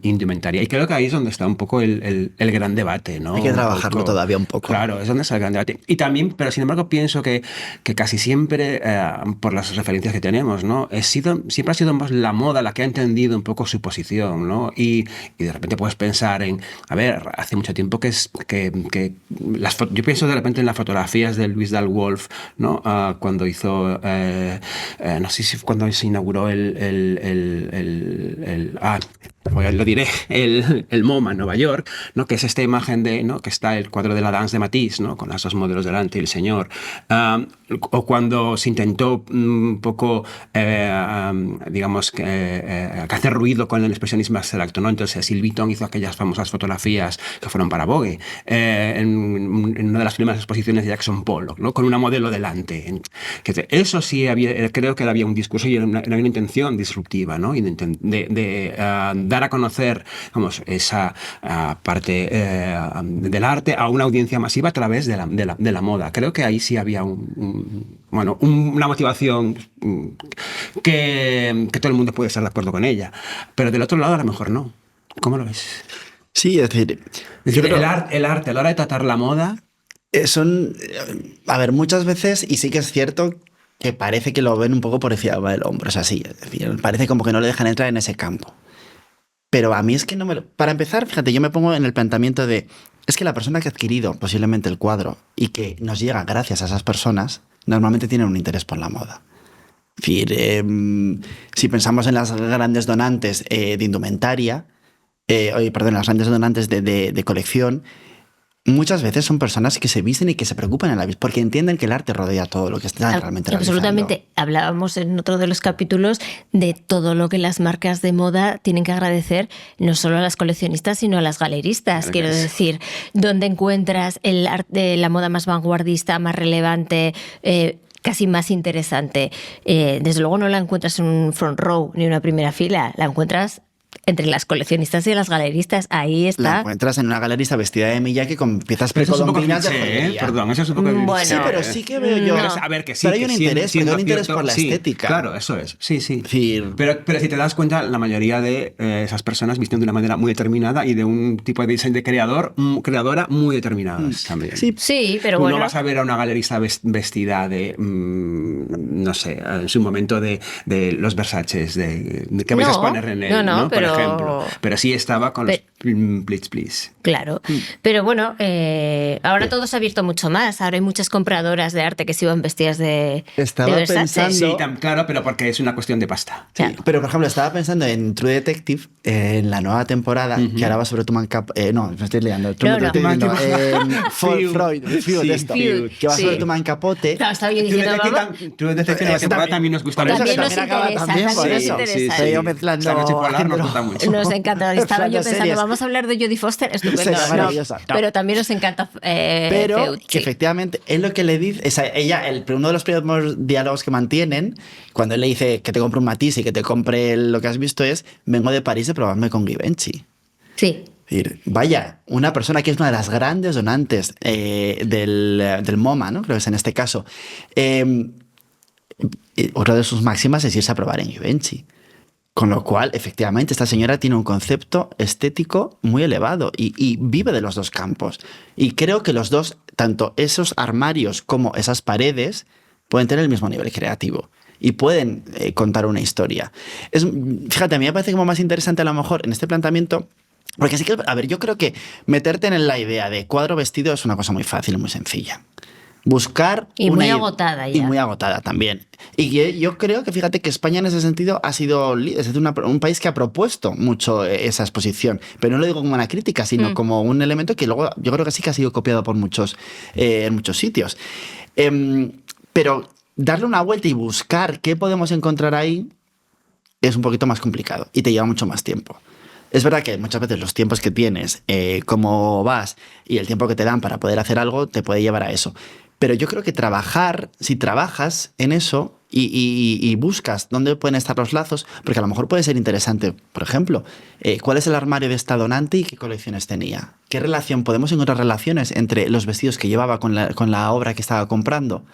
Speaker 2: indumentaria. Y creo que ahí es donde está un poco el gran debate, ¿no?
Speaker 3: Hay que trabajarlo todavía un poco.
Speaker 2: Claro, es donde está el gran debate. Y también, pero sin embargo pienso que casi siempre, por las referencias que tenemos, ¿no?, siempre ha sido más la moda la que ha entendido un poco su posición, ¿no? Y de repente puedes pensar en, a ver, hace mucho tiempo que yo pienso de repente en las fotografías de Louis Dahl Wolf, ¿no? Cuando hizo, no sé si cuando se inauguró lo diré, el MoMA en Nueva York, ¿no?, que es esta imagen de, ¿no?, que está el cuadro de la Danse de Matisse, ¿no?, con esos modelos delante y el señor. O cuando se intentó un poco, digamos, hacer ruido con el expresionismo abstracto, ¿no? Entonces Sylvie Vuitton hizo aquellas famosas fotografías que fueron para Vogue en una de las primeras exposiciones de Jackson Pollock, ¿no?, con una modelo delante. Eso sí creo que había un discurso y era una intención disruptiva, ¿no?, y de dar a conocer, vamos, esa parte del arte a una audiencia masiva a través de la moda. Creo que ahí sí había una motivación que todo el mundo puede estar de acuerdo con ella, pero del otro lado a lo mejor no. ¿Cómo lo ves?
Speaker 3: Sí, es decir,
Speaker 2: el arte a la hora de tratar la moda
Speaker 3: a ver, muchas veces, y sí que es cierto que parece que lo ven un poco por encima del hombro, es así, es decir, parece como que no le dejan entrar en ese campo. Pero a mí es que no me lo... Para empezar, fíjate, yo me pongo en el planteamiento de... Es que la persona que ha adquirido posiblemente el cuadro y que nos llega gracias a esas personas, normalmente tienen un interés por la moda. Es decir, si pensamos en las grandes donantes de indumentaria, las grandes donantes de colección, muchas veces son personas que se visten y que se preocupan en la vida, porque entienden que el arte rodea todo lo que están realmente realizando.
Speaker 1: Absolutamente. Hablábamos en otro de los capítulos de todo lo que las marcas de moda tienen que agradecer, no solo a las coleccionistas, sino a las galeristas. Quiero decir, donde encuentras el arte, la moda más vanguardista, más relevante, casi más interesante. Desde luego no la encuentras en un front row ni una primera fila, la encuentras entre las coleccionistas y las galeristas. Ahí está.
Speaker 3: La encuentras en una galerista vestida de Miyake con piezas precolombinas de joyería.
Speaker 2: Perdón, eso es un poco...
Speaker 1: Bueno,
Speaker 3: sí, pero sí que veo yo...
Speaker 2: A ver, que sí.
Speaker 3: Pero hay un interés, un interés por la estética.
Speaker 2: Claro, eso es. Sí.
Speaker 3: Sí.
Speaker 2: Pero si te das cuenta, la mayoría de esas personas visten de una manera muy determinada y de un tipo de diseño de creadora muy determinadas también.
Speaker 1: Sí, pero
Speaker 2: Tú
Speaker 1: bueno...
Speaker 2: no vas a ver a una galerista vestida de, no sé, en su momento de los Versaces, que vais a exponer en él, ¿no? Por ejemplo. Pero sí estaba con los Blitz, please.
Speaker 1: Claro. Pero bueno, ahora todo se ha abierto mucho más. Ahora hay muchas compradoras de arte que se iban vestidas de Versace.
Speaker 3: Pensando...
Speaker 2: Sí, claro, pero porque es una cuestión de pasta.
Speaker 3: Sí, pero por ejemplo, estaba pensando en True Detective, en la nueva temporada, que ahora va sobre Truman Capote. No, me estoy liando.
Speaker 1: Freud,
Speaker 3: que va sobre Truman Capote.
Speaker 1: Claro, estaba yo diciendo...
Speaker 2: True Detective, la temporada también nos gusta.
Speaker 1: También nos interesa.
Speaker 3: Yo mezclando
Speaker 2: encanta mucho.
Speaker 1: Nos encanta. Estaba yo pensando, vamos a hablar de Jodie Foster, estupendo.
Speaker 3: Maravillosa. No.
Speaker 1: Pero también nos encanta
Speaker 3: Pero
Speaker 1: Freud,
Speaker 3: que efectivamente es lo que le dice, uno de los primeros diálogos que mantienen, cuando él le dice que te compre un Matisse y que te compre lo que has visto, es: vengo de París de probarme con Givenchy.
Speaker 1: Sí.
Speaker 3: Es decir, vaya, una persona que es una de las grandes donantes del MoMA, ¿no? Creo que es en este caso. Otra de sus máximas es irse a probar en Givenchy. Con lo cual, efectivamente, esta señora tiene un concepto estético muy elevado y vive de los dos campos. Y creo que los dos, tanto esos armarios como esas paredes, pueden tener el mismo nivel creativo y pueden contar una historia. Fíjate, a mí me parece como más interesante a lo mejor en este planteamiento. Porque sí que, a ver, yo creo que meterte en la idea de cuadro vestido es una cosa muy fácil y muy sencilla. Buscar
Speaker 1: y muy agotada ya.
Speaker 3: Y muy agotada también. Y yo creo que, fíjate, que España en ese sentido ha sido un país que ha propuesto mucho esa exposición. Pero no lo digo como una crítica, sino como un elemento que luego yo creo que sí que ha sido copiado por muchos sitios. Pero darle una vuelta y buscar qué podemos encontrar ahí es un poquito más complicado y te lleva mucho más tiempo. Es verdad que muchas veces los tiempos que tienes, cómo vas y el tiempo que te dan para poder hacer algo te puede llevar a eso. Pero yo creo que si trabajas en eso y buscas dónde pueden estar los lazos, porque a lo mejor puede ser interesante, por ejemplo, ¿cuál es el armario de esta donante y qué colecciones tenía? ¿Qué relación? ¿Podemos encontrar relaciones entre los vestidos que llevaba con la obra que estaba comprando?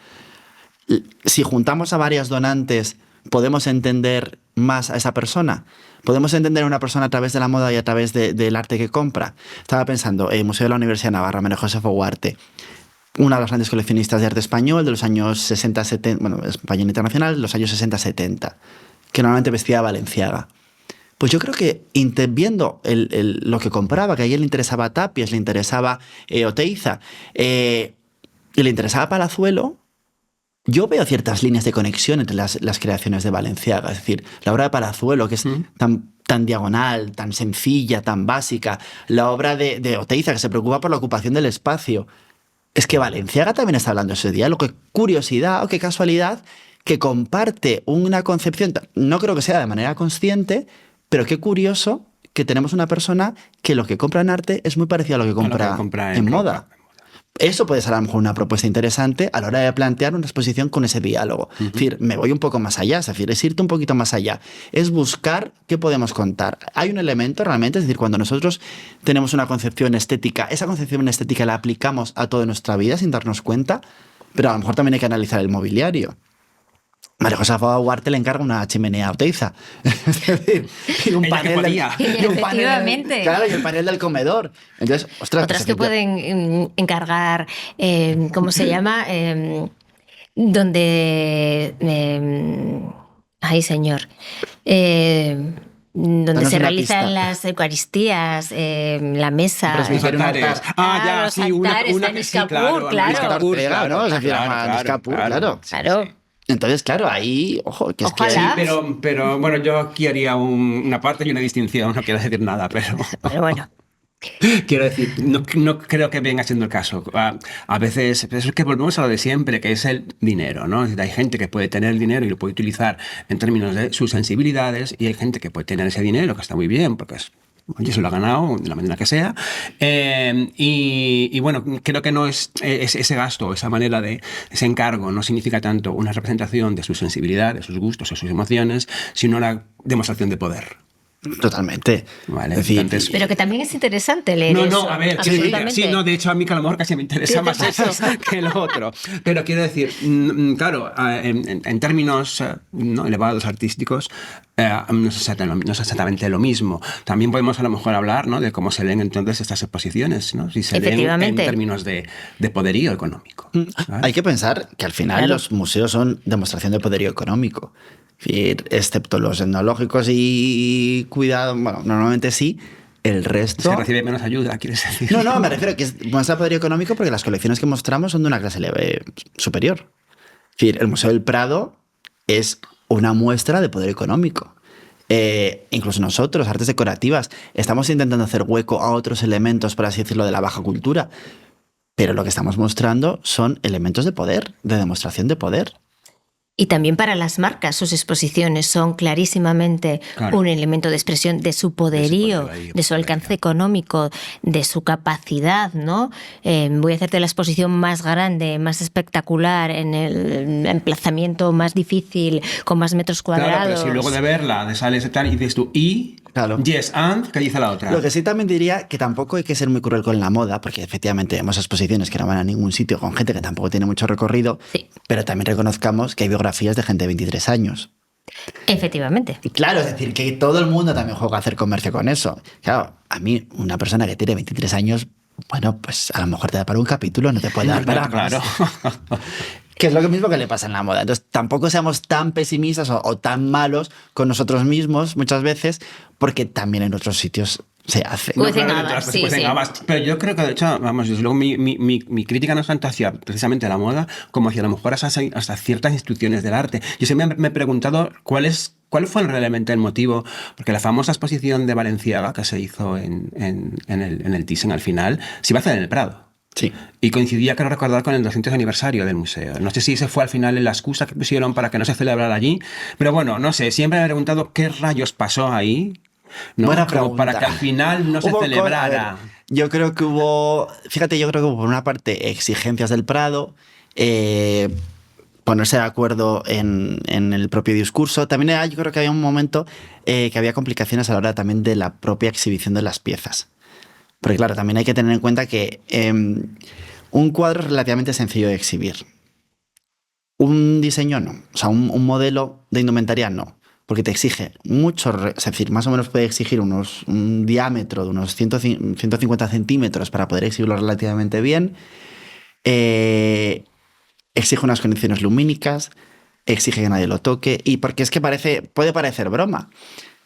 Speaker 3: Si juntamos a varias donantes, ¿podemos entender más a esa persona? ¿Podemos entender a una persona a través de la moda y a través del arte que compra? Estaba pensando, el Museo de la Universidad de Navarra, María José Ugarte, una de las grandes coleccionistas de arte español de los años 60-70, bueno, español internacional, de los años 60-70, que normalmente vestía a Balenciaga. Pues yo creo que viendo lo que compraba, que a ella le interesaba Tapies, le interesaba Oteiza, y le interesaba Palazuelo, yo veo ciertas líneas de conexión entre las creaciones de Balenciaga. Es decir, la obra de Palazuelo, que es tan diagonal, tan sencilla, tan básica. La obra de Oteiza, que se preocupa por la ocupación del espacio. Es que Balenciaga también está hablando ese diálogo. Qué curiosidad o qué casualidad que comparte una concepción, no creo que sea de manera consciente, pero qué curioso que tenemos una persona que lo que compra en arte es muy parecido a lo que compra en moda. Eso puede ser a lo mejor una propuesta interesante a la hora de plantear una exposición con ese diálogo. Es decir, me voy un poco más allá, es decir, es irte un poquito más allá. Es buscar qué podemos contar. Hay un elemento realmente, es decir, cuando nosotros tenemos una concepción estética, esa concepción estética la aplicamos a toda nuestra vida sin darnos cuenta, pero a lo mejor también hay que analizar el mobiliario. María José Ugarte le encarga una chimenea a Oteiza. Es decir, y un panel
Speaker 1: efectivamente.
Speaker 3: Claro, y el panel del comedor. Entonces, ostras,
Speaker 1: otras que pueden encargar, ¿cómo se llama? Donde... ay, señor. Donde se realizan las Eucaristías, la mesa.
Speaker 2: Los altares.
Speaker 1: Los altares, Niscapur, claro.
Speaker 3: Claro. Entonces, claro, ahí, ojo, que
Speaker 1: Ojalá.
Speaker 3: es
Speaker 2: que... Sí, pero bueno, yo aquí haría una parte y una distinción, no quiero decir nada, pero
Speaker 1: bueno.
Speaker 2: Quiero decir, no creo que venga siendo el caso. A veces, es que volvemos a lo de siempre, que es el dinero, ¿no? Es decir, hay gente que puede tener dinero y lo puede utilizar en términos de sus sensibilidades, y hay gente que puede tener ese dinero, que está muy bien, porque oye, se lo ha ganado de la manera que sea. Y bueno, creo que no es ese gasto, esa manera de ese encargo, no significa tanto una representación de su sensibilidad, de sus gustos, de sus emociones, sino una demostración de poder.
Speaker 3: Totalmente.
Speaker 2: Vale,
Speaker 1: entonces, pero que también es interesante leer eso.
Speaker 2: A ver, sí, de hecho a mí que a lo mejor casi me interesa más eso que lo otro. Pero quiero decir, claro, en términos elevados artísticos, no es exactamente lo mismo. También podemos a lo mejor hablar, ¿no?, de cómo se leen entonces estas exposiciones, ¿no? Si se leen en términos de poderío económico. ¿Vale?
Speaker 3: Hay que pensar que al final los museos son demostración de poderío económico. Excepto los etnológicos y cuidado, bueno, normalmente sí, el resto...
Speaker 2: Se recibe menos ayuda, ¿quieres decir?
Speaker 3: No, me refiero a que muestra poderío económico porque las colecciones que mostramos son de una clase superior. Es decir, el Museo del Prado es una muestra de poder económico. Incluso nosotros, artes decorativas, estamos intentando hacer hueco a otros elementos, por así decirlo, de la baja cultura, pero lo que estamos mostrando son elementos de poder, de demostración de poder.
Speaker 1: Y también para las marcas, sus exposiciones son clarísimamente un elemento de expresión de su poderío, de su alcance económico, de su capacidad, ¿no? Voy a hacerte la exposición más grande, más espectacular, en el emplazamiento más difícil, con más metros cuadrados.
Speaker 2: Claro, pero si luego de verla, de sales y tal, y dices tú, yes, and, ¿qué dice la otra?
Speaker 3: Lo que sí también diría que tampoco hay que ser muy cruel con la moda, porque efectivamente vemos exposiciones que no van a ningún sitio con gente que tampoco tiene mucho recorrido, pero también reconozcamos que hay biografías de gente de 23 años.
Speaker 1: Efectivamente.
Speaker 3: Y claro, es decir, que todo el mundo también juega a hacer comercio con eso. Claro, a mí, una persona que tiene 23 años, bueno, pues a lo mejor te da para un capítulo, no te puede dar para más.
Speaker 2: Claro.
Speaker 3: Que es lo mismo que le pasa en la moda. Entonces, tampoco seamos tan pesimistas o tan malos con nosotros mismos muchas veces, porque también en otros sitios se hace.
Speaker 1: Pues sí.
Speaker 2: Pero yo creo que, de hecho, vamos, desde luego mi crítica no es tanto hacia precisamente la moda, como hacia a lo mejor hasta ciertas instituciones del arte. Yo siempre me he preguntado cuál fue realmente el motivo, porque la famosa exposición de Balenciaga que se hizo en el Thyssen al final, se iba a hacer en el Prado.
Speaker 3: Sí.
Speaker 2: Y coincidía, creo recordar, con el 200 aniversario del museo. No sé si ese fue al final la excusa que pusieron para que no se celebrara allí, pero bueno, no sé, siempre me he preguntado qué rayos pasó ahí, ¿no?
Speaker 3: Buena
Speaker 2: Como para que al final no se celebrara.
Speaker 3: Yo creo que hubo por una parte exigencias del Prado, ponerse de acuerdo en el propio discurso. También yo creo que había un momento que había complicaciones a la hora también de la propia exhibición de las piezas. Porque claro, también hay que tener en cuenta que un cuadro es relativamente sencillo de exhibir. Un diseño no. O sea, un modelo de indumentaria no. Porque te exige mucho, es decir, más o menos puede exigir un diámetro de unos 150 centímetros para poder exhibirlo relativamente bien. Exige unas condiciones lumínicas, exige que nadie lo toque, y porque es que puede parecer broma.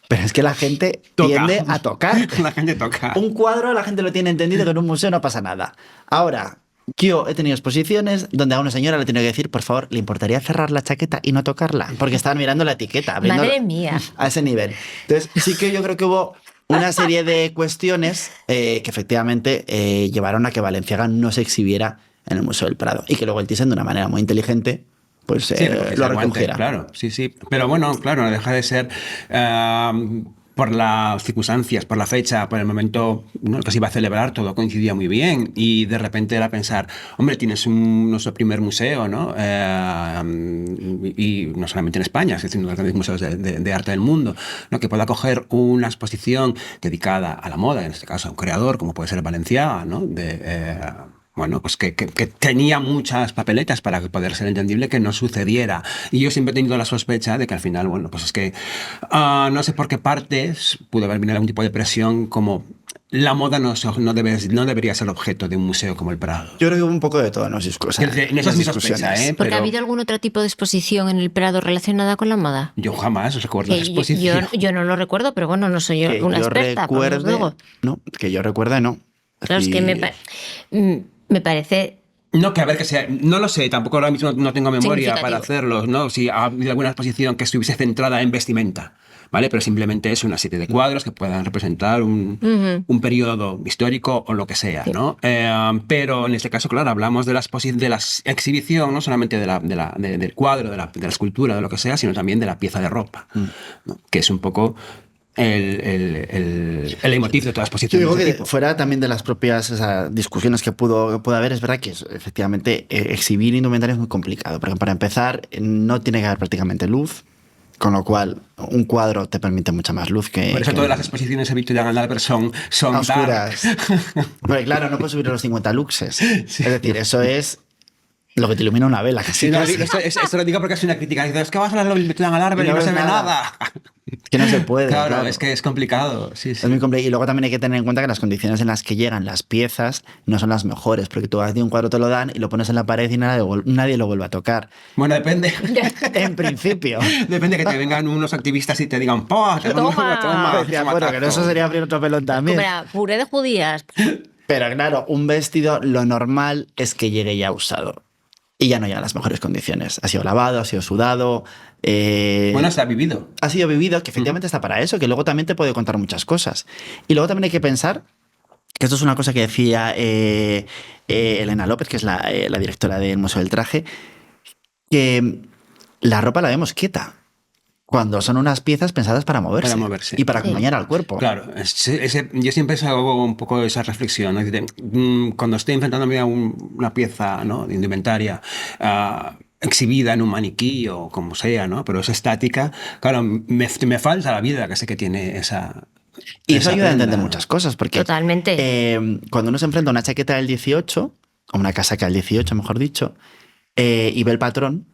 Speaker 3: Pero es que la gente tiende a tocar.
Speaker 2: La gente toca.
Speaker 3: Un cuadro la gente lo tiene entendido, que en un museo no pasa nada. Ahora, yo he tenido exposiciones donde a una señora le he tenido que decir, por favor, ¿le importaría cerrar la chaqueta y no tocarla? Porque estaban mirando la etiqueta.
Speaker 1: Madre mía.
Speaker 3: A ese nivel. Entonces, sí que yo creo que hubo una serie de cuestiones que efectivamente llevaron a que Balenciaga no se exhibiera en el Museo del Prado. Y que luego el Thyssen, de una manera muy inteligente, pues lo recogiera.
Speaker 2: Claro, sí. Pero bueno, claro, no deja de ser por las circunstancias, por la fecha, por el momento, ¿no?, que se iba a celebrar, todo coincidía muy bien. Y de repente era pensar, hombre, tienes nuestro primer museo, ¿no? Y no solamente en España, sino en los grandes museos de arte del mundo, ¿no?, que pueda coger una exposición dedicada a la moda, en este caso a un creador, como puede ser Balenciaga, ¿no? Bueno, pues que tenía muchas papeletas para poder ser entendible que no sucediera. Y yo siempre he tenido la sospecha de que al final, bueno, pues es que no sé por qué partes pudo haber venido algún tipo de presión, como la moda no debería ser objeto de un museo como el Prado.
Speaker 3: Yo creo que hubo un poco de todo, no sé,
Speaker 2: en esa es mi sospecha, ¿eh?
Speaker 1: Porque ha habido algún otro tipo de exposición en el Prado relacionada con la moda.
Speaker 2: Yo jamás recuerdo esa exposición.
Speaker 1: Yo no lo recuerdo, pero bueno, no soy yo una experta.
Speaker 3: No, que yo recuerde, no.
Speaker 1: Claro, es que me parece...
Speaker 2: No, que a ver, que sea, no lo sé, tampoco ahora mismo no tengo memoria para hacerlo, ¿no? Si ha habido alguna exposición que estuviese centrada en vestimenta, ¿vale? Pero simplemente es una serie de cuadros que puedan representar un periodo histórico o lo que sea, ¿no? Pero en este caso, claro, hablamos de la exhibición, no solamente del cuadro, de la escultura, de lo que sea, sino también de la pieza de ropa, ¿no? Que es un poco el leitmotiv de toda exposición.
Speaker 3: Yo digo que fuera también de las propias discusiones que pudo haber, es verdad que efectivamente exhibir indumentaria es muy complicado, porque para empezar no tiene que haber prácticamente luz, con lo cual un cuadro te permite mucha más luz que...
Speaker 2: Por eso todas las exposiciones de Victoria Gandalf son
Speaker 3: oscuras. Porque claro, no puedes subir los 50 luxes. Sí. Es decir, eso es lo que te ilumina una vela. Casi.
Speaker 2: Esto lo digo porque es una crítica. Es que vas a la Victoria Gandalf y no se ve nada.
Speaker 3: Que no se puede.
Speaker 2: Claro, es que es complicado. Sí.
Speaker 3: Es muy complicado. Y luego también hay que tener en cuenta que las condiciones en las que llegan las piezas no son las mejores, porque tú vas de un cuadro, te lo dan y lo pones en la pared y nadie lo vuelve a tocar.
Speaker 2: Bueno, depende.
Speaker 3: En principio.
Speaker 2: Depende que te vengan unos activistas y te digan, ¡pah!
Speaker 3: Toma. Bueno, que eso sería abrir otro pelón también.
Speaker 1: Mira, puré de judías.
Speaker 3: Pero claro, un vestido, lo normal es que llegue ya usado. Y ya no llegan las mejores condiciones. Ha sido lavado, ha sido sudado.
Speaker 2: Bueno, se ha vivido.
Speaker 3: Ha sido vivido, que efectivamente está para eso, que luego también te puede contar muchas cosas. Y luego también hay que pensar, que esto es una cosa que decía Elena López, que es la directora del Museo del Traje, que la ropa la vemos quieta, cuando son unas piezas pensadas para moverse.
Speaker 2: Para moverse.
Speaker 3: Y para acompañar al cuerpo.
Speaker 2: Claro, yo siempre hago un poco esa reflexión, ¿no? Cuando estoy enfrentándome a una pieza, ¿no?, de indumentaria exhibida en un maniquí o como sea, ¿no?, pero es estática, claro, me falta la vida que sé que tiene esa...
Speaker 3: Y eso ayuda a entender muchas cosas, porque
Speaker 1: totalmente.
Speaker 3: Cuando uno se enfrenta a una chaqueta del 18, o una casaca del 18, mejor dicho, y ve el patrón,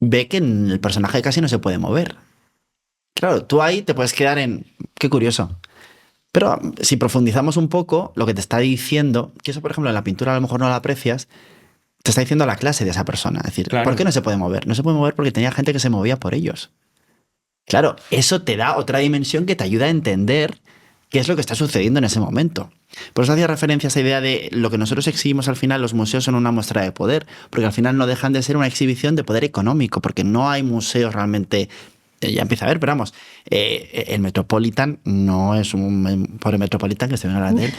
Speaker 3: ve que el personaje casi no se puede mover. Claro, tú ahí te puedes quedar en... Qué curioso. Pero si profundizamos un poco, lo que te está diciendo, que eso, por ejemplo, en la pintura a lo mejor no lo aprecias, te está diciendo la clase de esa persona. Es decir, claro. ¿Por qué no se puede mover? No se puede mover porque tenía gente que se movía por ellos. Claro, eso te da otra dimensión que te ayuda a entender qué es lo que está sucediendo en ese momento. Por eso hacía referencia a esa idea de lo que nosotros exhibimos al final, los museos son una muestra de poder, porque al final no dejan de ser una exhibición de poder económico, porque no hay museos realmente... Ya empieza a ver, pero vamos, el Metropolitan no es un... Por el Metropolitan, que se ven a la tele,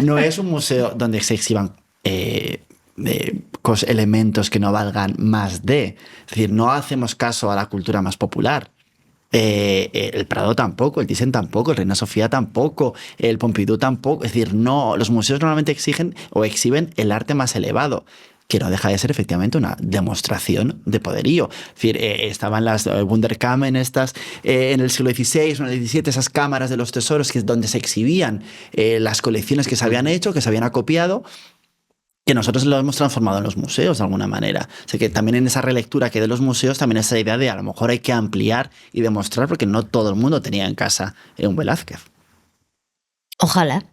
Speaker 3: no es un museo donde se exhiban elementos que no valgan más de... Es decir, no hacemos caso a la cultura más popular. El Prado tampoco, el Thyssen tampoco, el Reina Sofía tampoco, el Pompidou tampoco. Es decir, no, los museos normalmente exigen o exhiben el arte más elevado, que no deja de ser efectivamente una demostración de poderío. Es decir, estaban las Wunderkammern estas en el siglo XVI, en el XVII, esas cámaras de los tesoros que es donde se exhibían las colecciones que se habían hecho, que se habían acopiado, que nosotros lo hemos transformado en los museos de alguna manera. O sea que también en esa relectura que de los museos también esa idea de a lo mejor hay que ampliar y demostrar, porque no todo el mundo tenía en casa un Velázquez.
Speaker 1: Ojalá.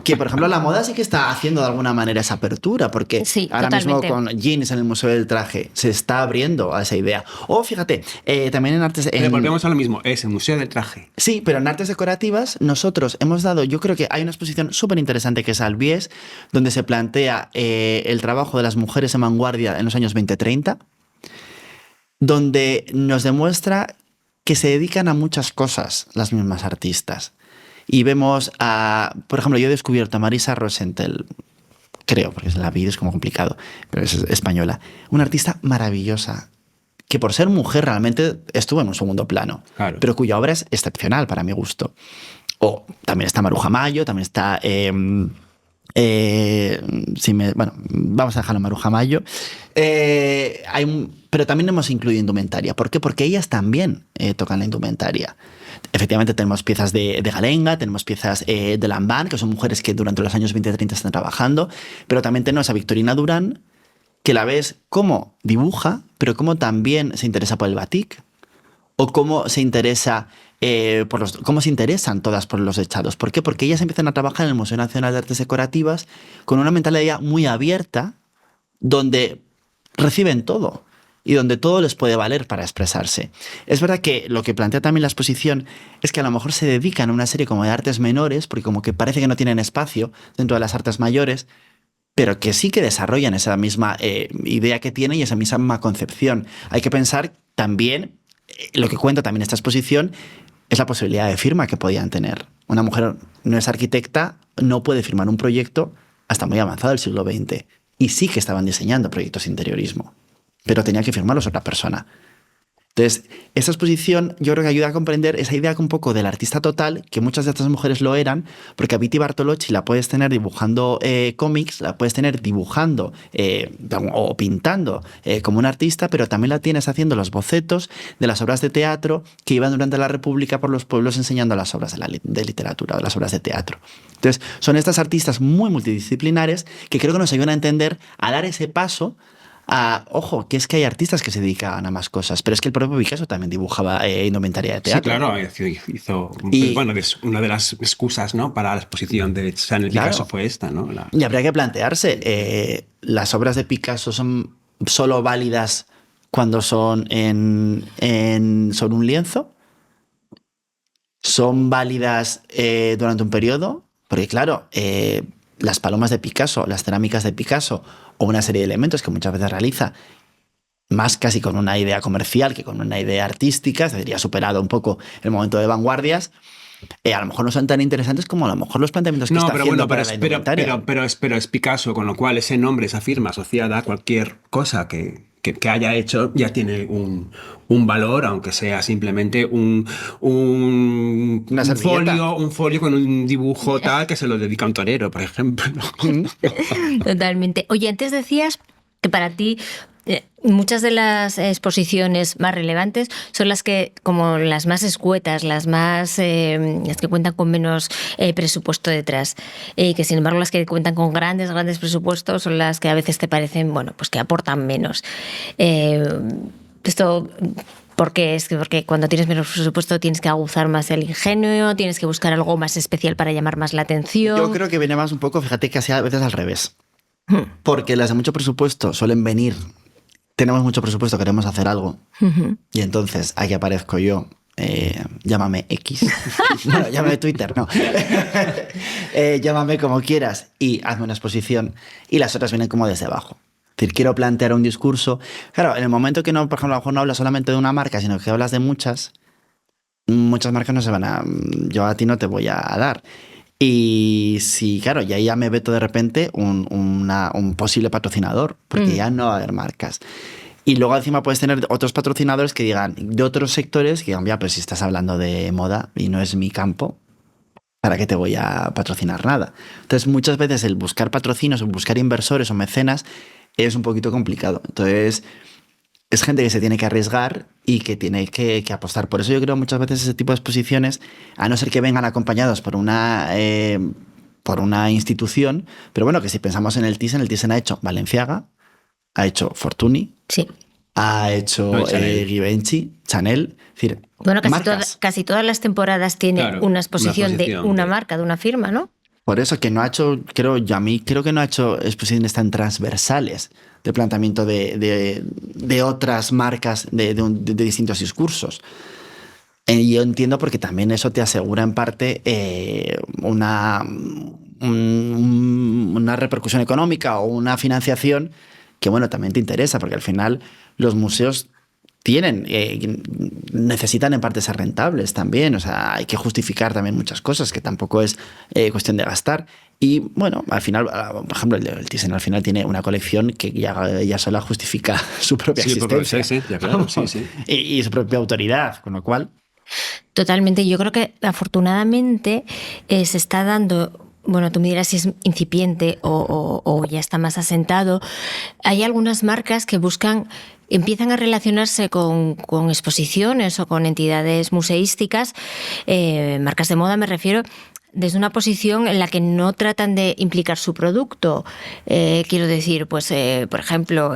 Speaker 3: Que, por ejemplo, la moda sí que está haciendo de alguna manera esa apertura, porque
Speaker 1: sí,
Speaker 3: ahora
Speaker 1: totalmente.
Speaker 3: mismo con jeans en el Museo del Traje se está abriendo a esa idea. O fíjate, también en artes...
Speaker 2: volvemos a lo mismo, es el Museo del Traje.
Speaker 3: Sí, pero en artes decorativas nosotros hemos dado, yo creo que hay una exposición súper interesante que es Albiés, donde se plantea el trabajo de las mujeres en vanguardia en los años 20-30, donde nos demuestra que se dedican a muchas cosas las mismas artistas. Y vemos por ejemplo, yo he descubierto a Marisa Rosenthal, creo, porque la vida es como complicado, pero es española, una artista maravillosa, que por ser mujer realmente estuvo en un segundo plano, claro, pero cuya obra es excepcional para mi gusto. O también está Maruja Mayo, también está... bueno, vamos a dejarlo en Maruja Mayo. Pero también hemos incluido indumentaria. ¿Por qué? Porque ellas también tocan la indumentaria. Efectivamente tenemos piezas de Galenga, tenemos piezas de Lambán, que son mujeres que durante los años 20 y 30 están trabajando, pero también tenemos a Victorina Durán, que la ves cómo dibuja, pero cómo también se interesa por el batik, o cómo se interesa cómo se interesan todas por los dechados. ¿Por qué? Porque ellas empiezan a trabajar en el Museo Nacional de Artes Decorativas con una mentalidad muy abierta, donde reciben todo y donde todo les puede valer para expresarse. Es verdad que lo que plantea también la exposición es que a lo mejor se dedican a una serie como de artes menores, porque como que parece que no tienen espacio dentro de las artes mayores, pero que sí que desarrollan esa misma idea que tienen y esa misma concepción. Hay que pensar también, lo que cuenta también esta exposición, es la posibilidad de firma que podían tener. Una mujer no es arquitecta, no puede firmar un proyecto hasta muy avanzado del siglo XX. Y sí que estaban diseñando proyectos de interiorismo, pero tenía que firmarlos otra persona. Entonces, esta exposición yo creo que ayuda a comprender esa idea un poco del artista total, que muchas de estas mujeres lo eran, porque a Viti Bartolocci la puedes tener dibujando cómics, la puedes tener dibujando o pintando como un artista, pero también la tienes haciendo los bocetos de las obras de teatro que iban durante la República por los pueblos enseñando las obras de literatura o las obras de teatro. Entonces, son estas artistas muy multidisciplinares que creo que nos ayudan a entender, a dar ese paso. Ojo, que es que hay artistas que se dedican a más cosas, pero es que el propio Picasso también dibujaba indumentaria de teatro.
Speaker 2: Sí, claro, hizo bueno, una de las excusas, ¿no?, para la exposición de Chanel Picasso fue esta, ¿no?
Speaker 3: Y habría que plantearse, ¿las obras de Picasso son solo válidas cuando son sobre un lienzo? ¿Son válidas durante un periodo? Porque claro, las palomas de Picasso, las cerámicas de Picasso, o una serie de elementos que muchas veces realiza más casi con una idea comercial que con una idea artística, se diría superado un poco el momento de vanguardias, a lo mejor no son tan interesantes como a lo mejor los planteamientos que está haciendo para la indumentaria.
Speaker 2: Pero es Picasso, con lo cual ese nombre, esa firma asociada a cualquier cosa que que haya hecho ya tiene un valor, aunque sea simplemente un folio con un dibujo tal que se lo dedica a un torero, por ejemplo.
Speaker 1: Totalmente. Oye, antes decías que para ti muchas de las exposiciones más relevantes son las que, como las más escuetas, las que cuentan con menos presupuesto detrás, que sin embargo las que cuentan con grandes presupuestos son las que a veces te parecen, bueno, pues que aportan menos. Esto... Porque cuando tienes menos presupuesto tienes que aguzar más el ingenio, tienes que buscar algo más especial para llamar más la atención.
Speaker 3: Yo creo que viene más un poco, fíjate que así a veces al revés. Porque las de mucho presupuesto suelen venir, tenemos mucho presupuesto, queremos hacer algo, y entonces aquí aparezco yo, llámame X, no, llámame Twitter, no, llámame como quieras y hazme una exposición, y las otras vienen como desde abajo. Es decir, quiero plantear un discurso. Claro, en el momento que no, por ejemplo, a lo mejor no hablas solamente de una marca, sino que hablas de muchas marcas no se van a... Yo a ti no te voy a dar. Y sí, claro, y ahí ya me veto de repente un posible patrocinador, porque ya no va a haber marcas. Y luego encima puedes tener otros patrocinadores que digan, de otros sectores, que digan, ya, pero si estás hablando de moda y no es mi campo, ¿para qué te voy a patrocinar nada? Entonces, muchas veces el buscar patrocinios o buscar inversores o mecenas es un poquito complicado. Entonces, es gente que se tiene que arriesgar y que tiene que apostar. Por eso yo creo muchas veces ese tipo de exposiciones, a no ser que vengan acompañados por una institución, pero bueno, que si pensamos en el Thyssen ha hecho Balenciaga, ha hecho Fortuny,
Speaker 1: sí,
Speaker 3: ha hecho Givenchy, Chanel. Es decir,
Speaker 1: bueno, casi todas las temporadas tiene una exposición de una marca, de una firma, ¿no?
Speaker 3: Por eso que no ha hecho, creo que no ha hecho exposiciones tan transversales de planteamiento de otras marcas de distintos discursos. Yo entiendo porque también eso te asegura en parte una repercusión económica o una financiación que, bueno, también te interesa, porque al final los museos necesitan en parte ser rentables también, o sea, hay que justificar también muchas cosas, que tampoco es cuestión de gastar. Y bueno, al final, por ejemplo, el Thyssen al final tiene una colección que ya sola justifica su propia existencia.
Speaker 2: Sí, ya, claro, sí.
Speaker 3: Y su propia autoridad, con lo cual...
Speaker 1: Totalmente, yo creo que afortunadamente se está dando... Bueno, tú me dirás si es incipiente o ya está más asentado. Hay algunas marcas que empiezan a relacionarse con exposiciones o con entidades museísticas, marcas de moda me refiero, desde una posición en la que no tratan de implicar su producto. Quiero decir, pues, por ejemplo...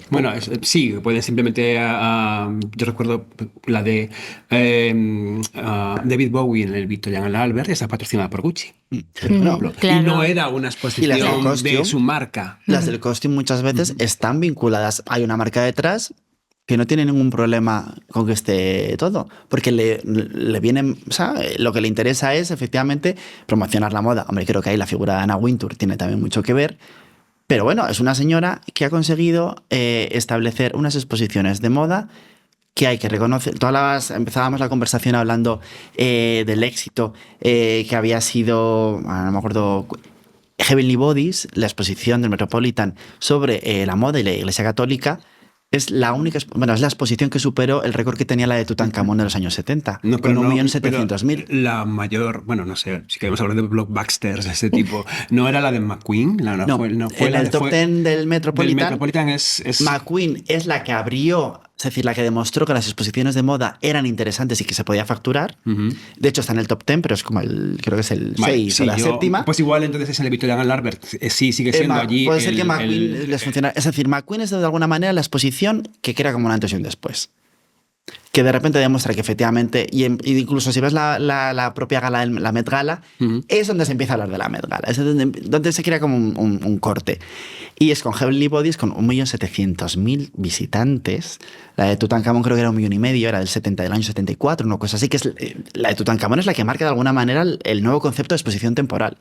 Speaker 2: Bueno, sí, pueden simplemente... yo recuerdo la de David Bowie en el Victorian and Albert, está patrocinada por Gucci.
Speaker 1: Claro.
Speaker 2: Y no era una exposición de su marca.
Speaker 3: Las del costume muchas veces están vinculadas. Hay una marca detrás que no tiene ningún problema con que esté todo, porque le viene, o sea, lo que le interesa es efectivamente promocionar la moda. Hombre, creo que ahí la figura de Anna Wintour tiene también mucho que ver, pero bueno, es una señora que ha conseguido establecer unas exposiciones de moda que hay que reconocer. Empezábamos la conversación hablando del éxito que había sido, no me acuerdo, Heavenly Bodies, la exposición del Metropolitan sobre la moda y la Iglesia Católica. Es la única, es la exposición que superó el récord que tenía la de Tutankamón de los años 70, con 1.700.000.
Speaker 2: La mayor, bueno, no sé, si queremos hablar de blockbusters de ese tipo, ¿no era la de McQueen?
Speaker 3: No, fue en el top 10 del Metropolitan.
Speaker 2: Del Metropolitan es...
Speaker 3: McQueen es la que abrió, es decir, la que demostró que las exposiciones de moda eran interesantes y que se podía facturar. De hecho, está en el top 10, pero es como creo que es el 6 o la séptima.
Speaker 2: Pues igual entonces es en el Victorian and Albert. Sí, sigue siendo allí.
Speaker 3: Puede ser que McQueen les funciona. Es decir, McQueen es de alguna manera la exposición que crea como un antes y un después. Que de repente demuestra que efectivamente, y incluso si ves la propia gala, la Met Gala, es donde se empieza a hablar de la Met Gala, es donde se crea como un corte. Y es con Heavenly Bodies, con 1.700.000 visitantes. La de Tutankamón creo que era 1,5 millones, era del año 74, una cosa así, que la de Tutankamón es la que marca de alguna manera el nuevo concepto de exposición temporal.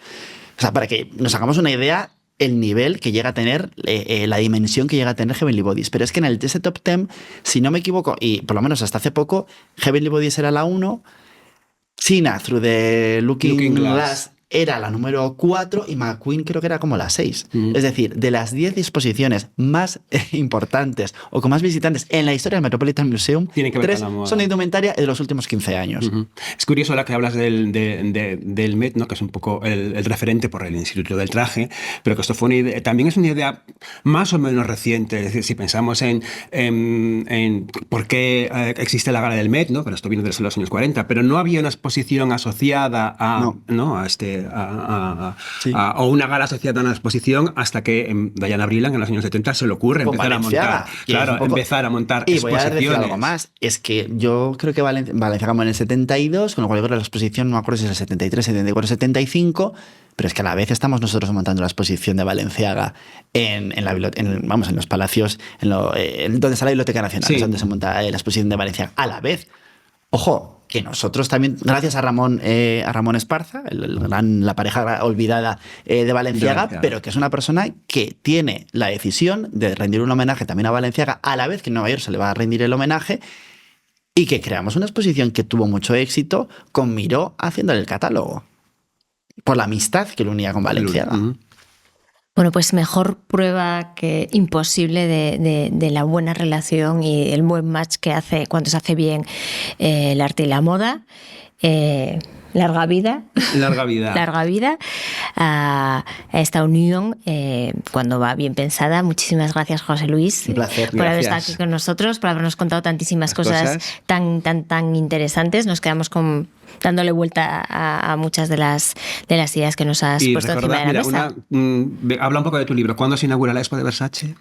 Speaker 3: O sea, para que nos hagamos una idea, el nivel que llega a tener, la dimensión que llega a tener Heavenly Bodies. Pero es que en ese top 10, si no me equivoco, y por lo menos hasta hace poco, Heavenly Bodies era la 1, China, Through the Looking Glass, era la número 4 y McQueen creo que era como la 6. Es decir, de las 10 exposiciones más importantes o con más visitantes en la historia del Metropolitan Museum, 3 son de indumentaria de los últimos 15 años.
Speaker 2: Es curioso la que hablas del Met, ¿no? Que es un poco el referente por el Instituto del Traje, pero que esto fue una idea, también es una idea más o menos reciente. Es decir, si pensamos en por qué existe la gala del Met, ¿no? Pero esto viene desde los años 40, pero no había una exposición asociada o una gala asociada a una exposición hasta que Diana Vreeland en los años 70 se le ocurre empezar a montar. Claro, empezar a montar exposiciones.
Speaker 3: Y voy a decir algo más, es que yo creo que Valenciaga en el 72, con lo cual yo creo que la exposición, no me acuerdo si es el 73, 74, 75, pero es que a la vez estamos nosotros montando la exposición de Valenciaga en los palacios, donde está la Biblioteca Nacional, es donde se monta la exposición de Valenciaga. A la vez, ojo, que nosotros también, gracias a Ramón Esparza, la pareja olvidada de Valenciaga, pero que es una persona que tiene la decisión de rendir un homenaje también a Valenciaga, a la vez que en Nueva York se le va a rendir el homenaje, y que creamos una exposición que tuvo mucho éxito con Miró haciéndole el catálogo, por la amistad que lo unía con Valenciaga.
Speaker 1: Bueno, pues mejor prueba que imposible de la buena relación y el buen match que hace cuando se hace bien el arte y la moda. Larga vida.
Speaker 2: Larga vida.
Speaker 1: Larga vida a esta unión cuando va bien pensada. Muchísimas gracias, José Luis.
Speaker 3: Un placer.
Speaker 1: Por haber estado aquí con nosotros, por habernos contado tantísimas cosas tan interesantes. Nos quedamos dándole vuelta a muchas de las ideas que nos has puesto encima de la mesa.
Speaker 2: Habla un poco de tu libro. ¿Cuándo se inaugura la Expo de Versace?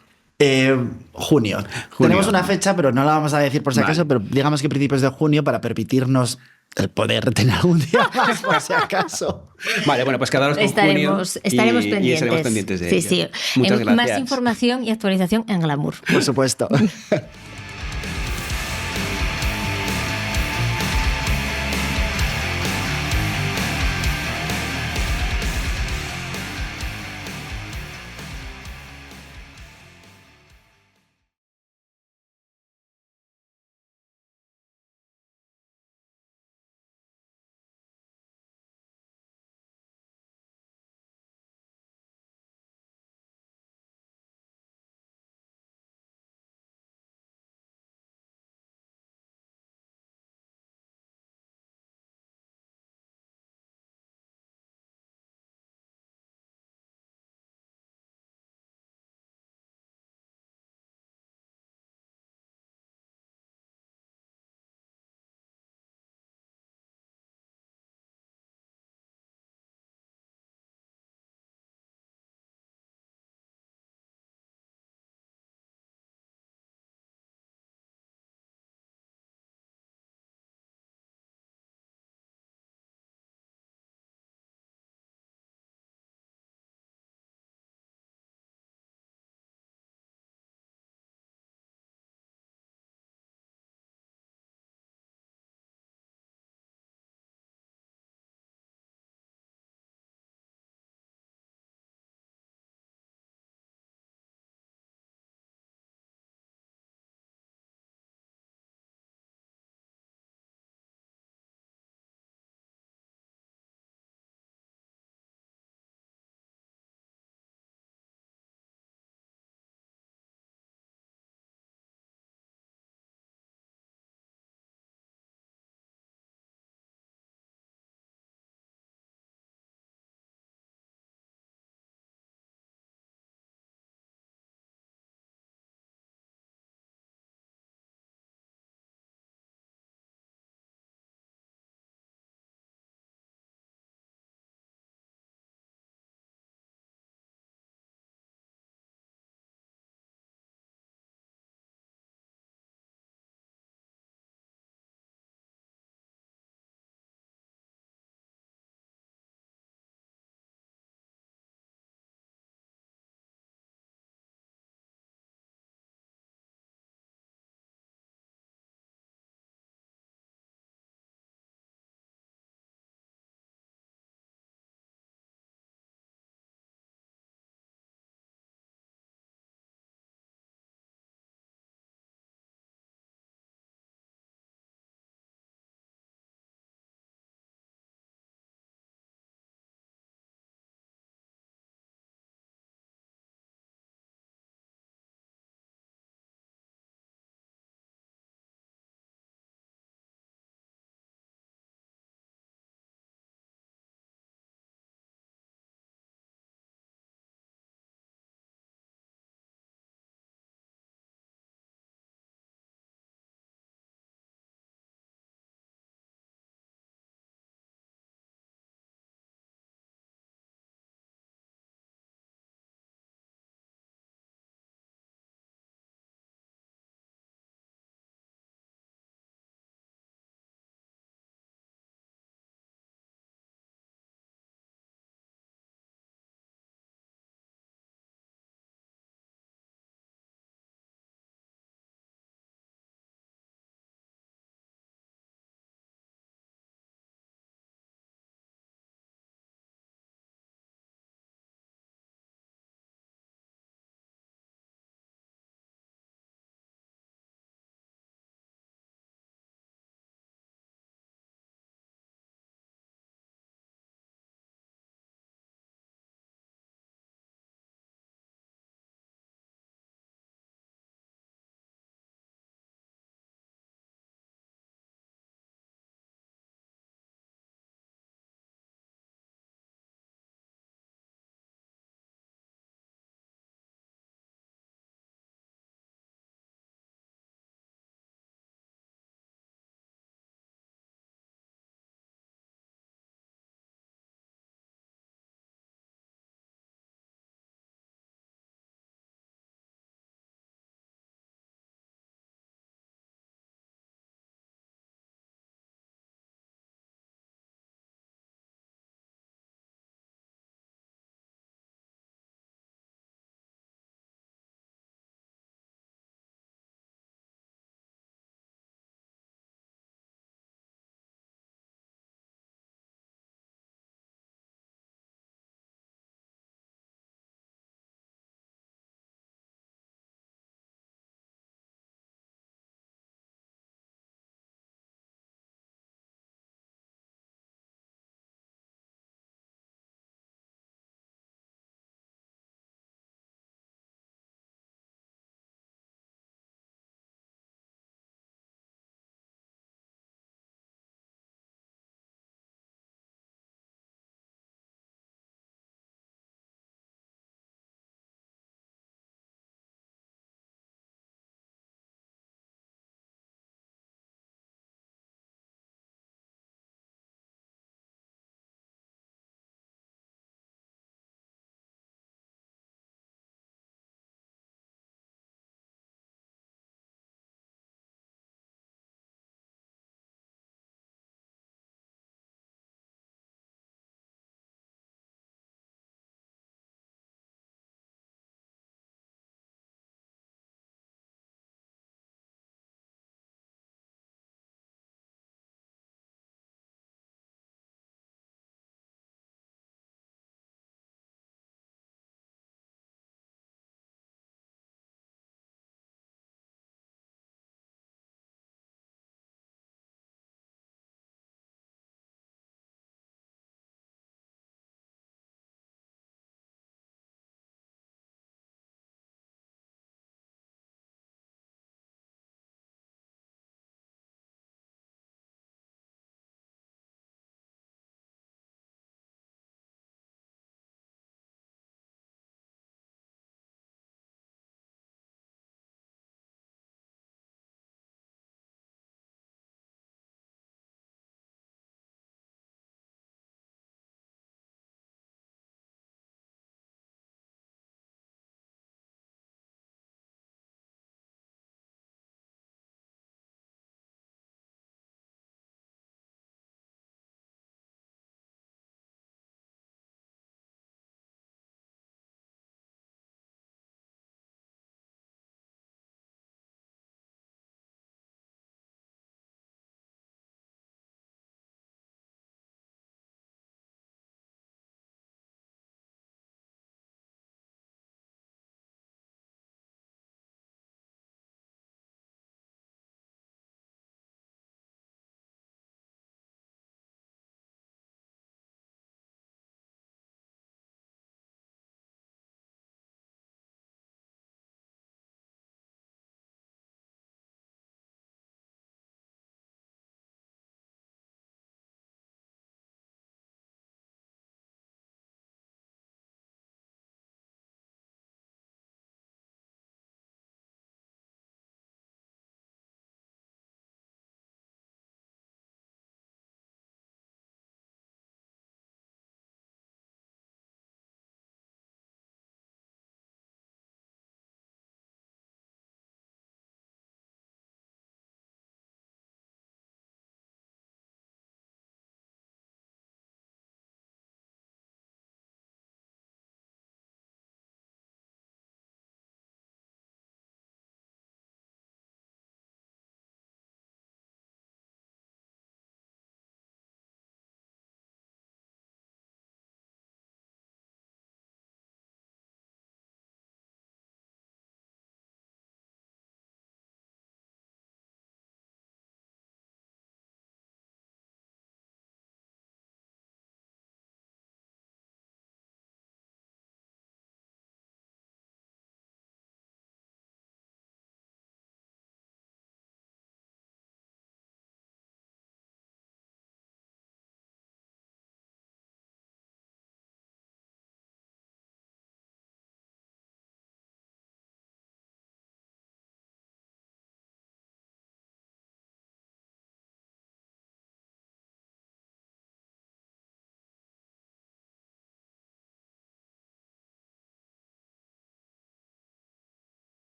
Speaker 3: Junio. Tenemos una fecha, pero no la vamos a decir por si acaso, pero digamos que principios de junio, para permitirnos el poder retener un día más, por si acaso.
Speaker 2: Vale, bueno, pues quedaros con
Speaker 1: estaremos pendientes.
Speaker 2: Y estaremos pendientes de ello.
Speaker 1: Sí.
Speaker 2: Muchas gracias.
Speaker 1: Más información y actualización en Glamour.
Speaker 3: Por supuesto.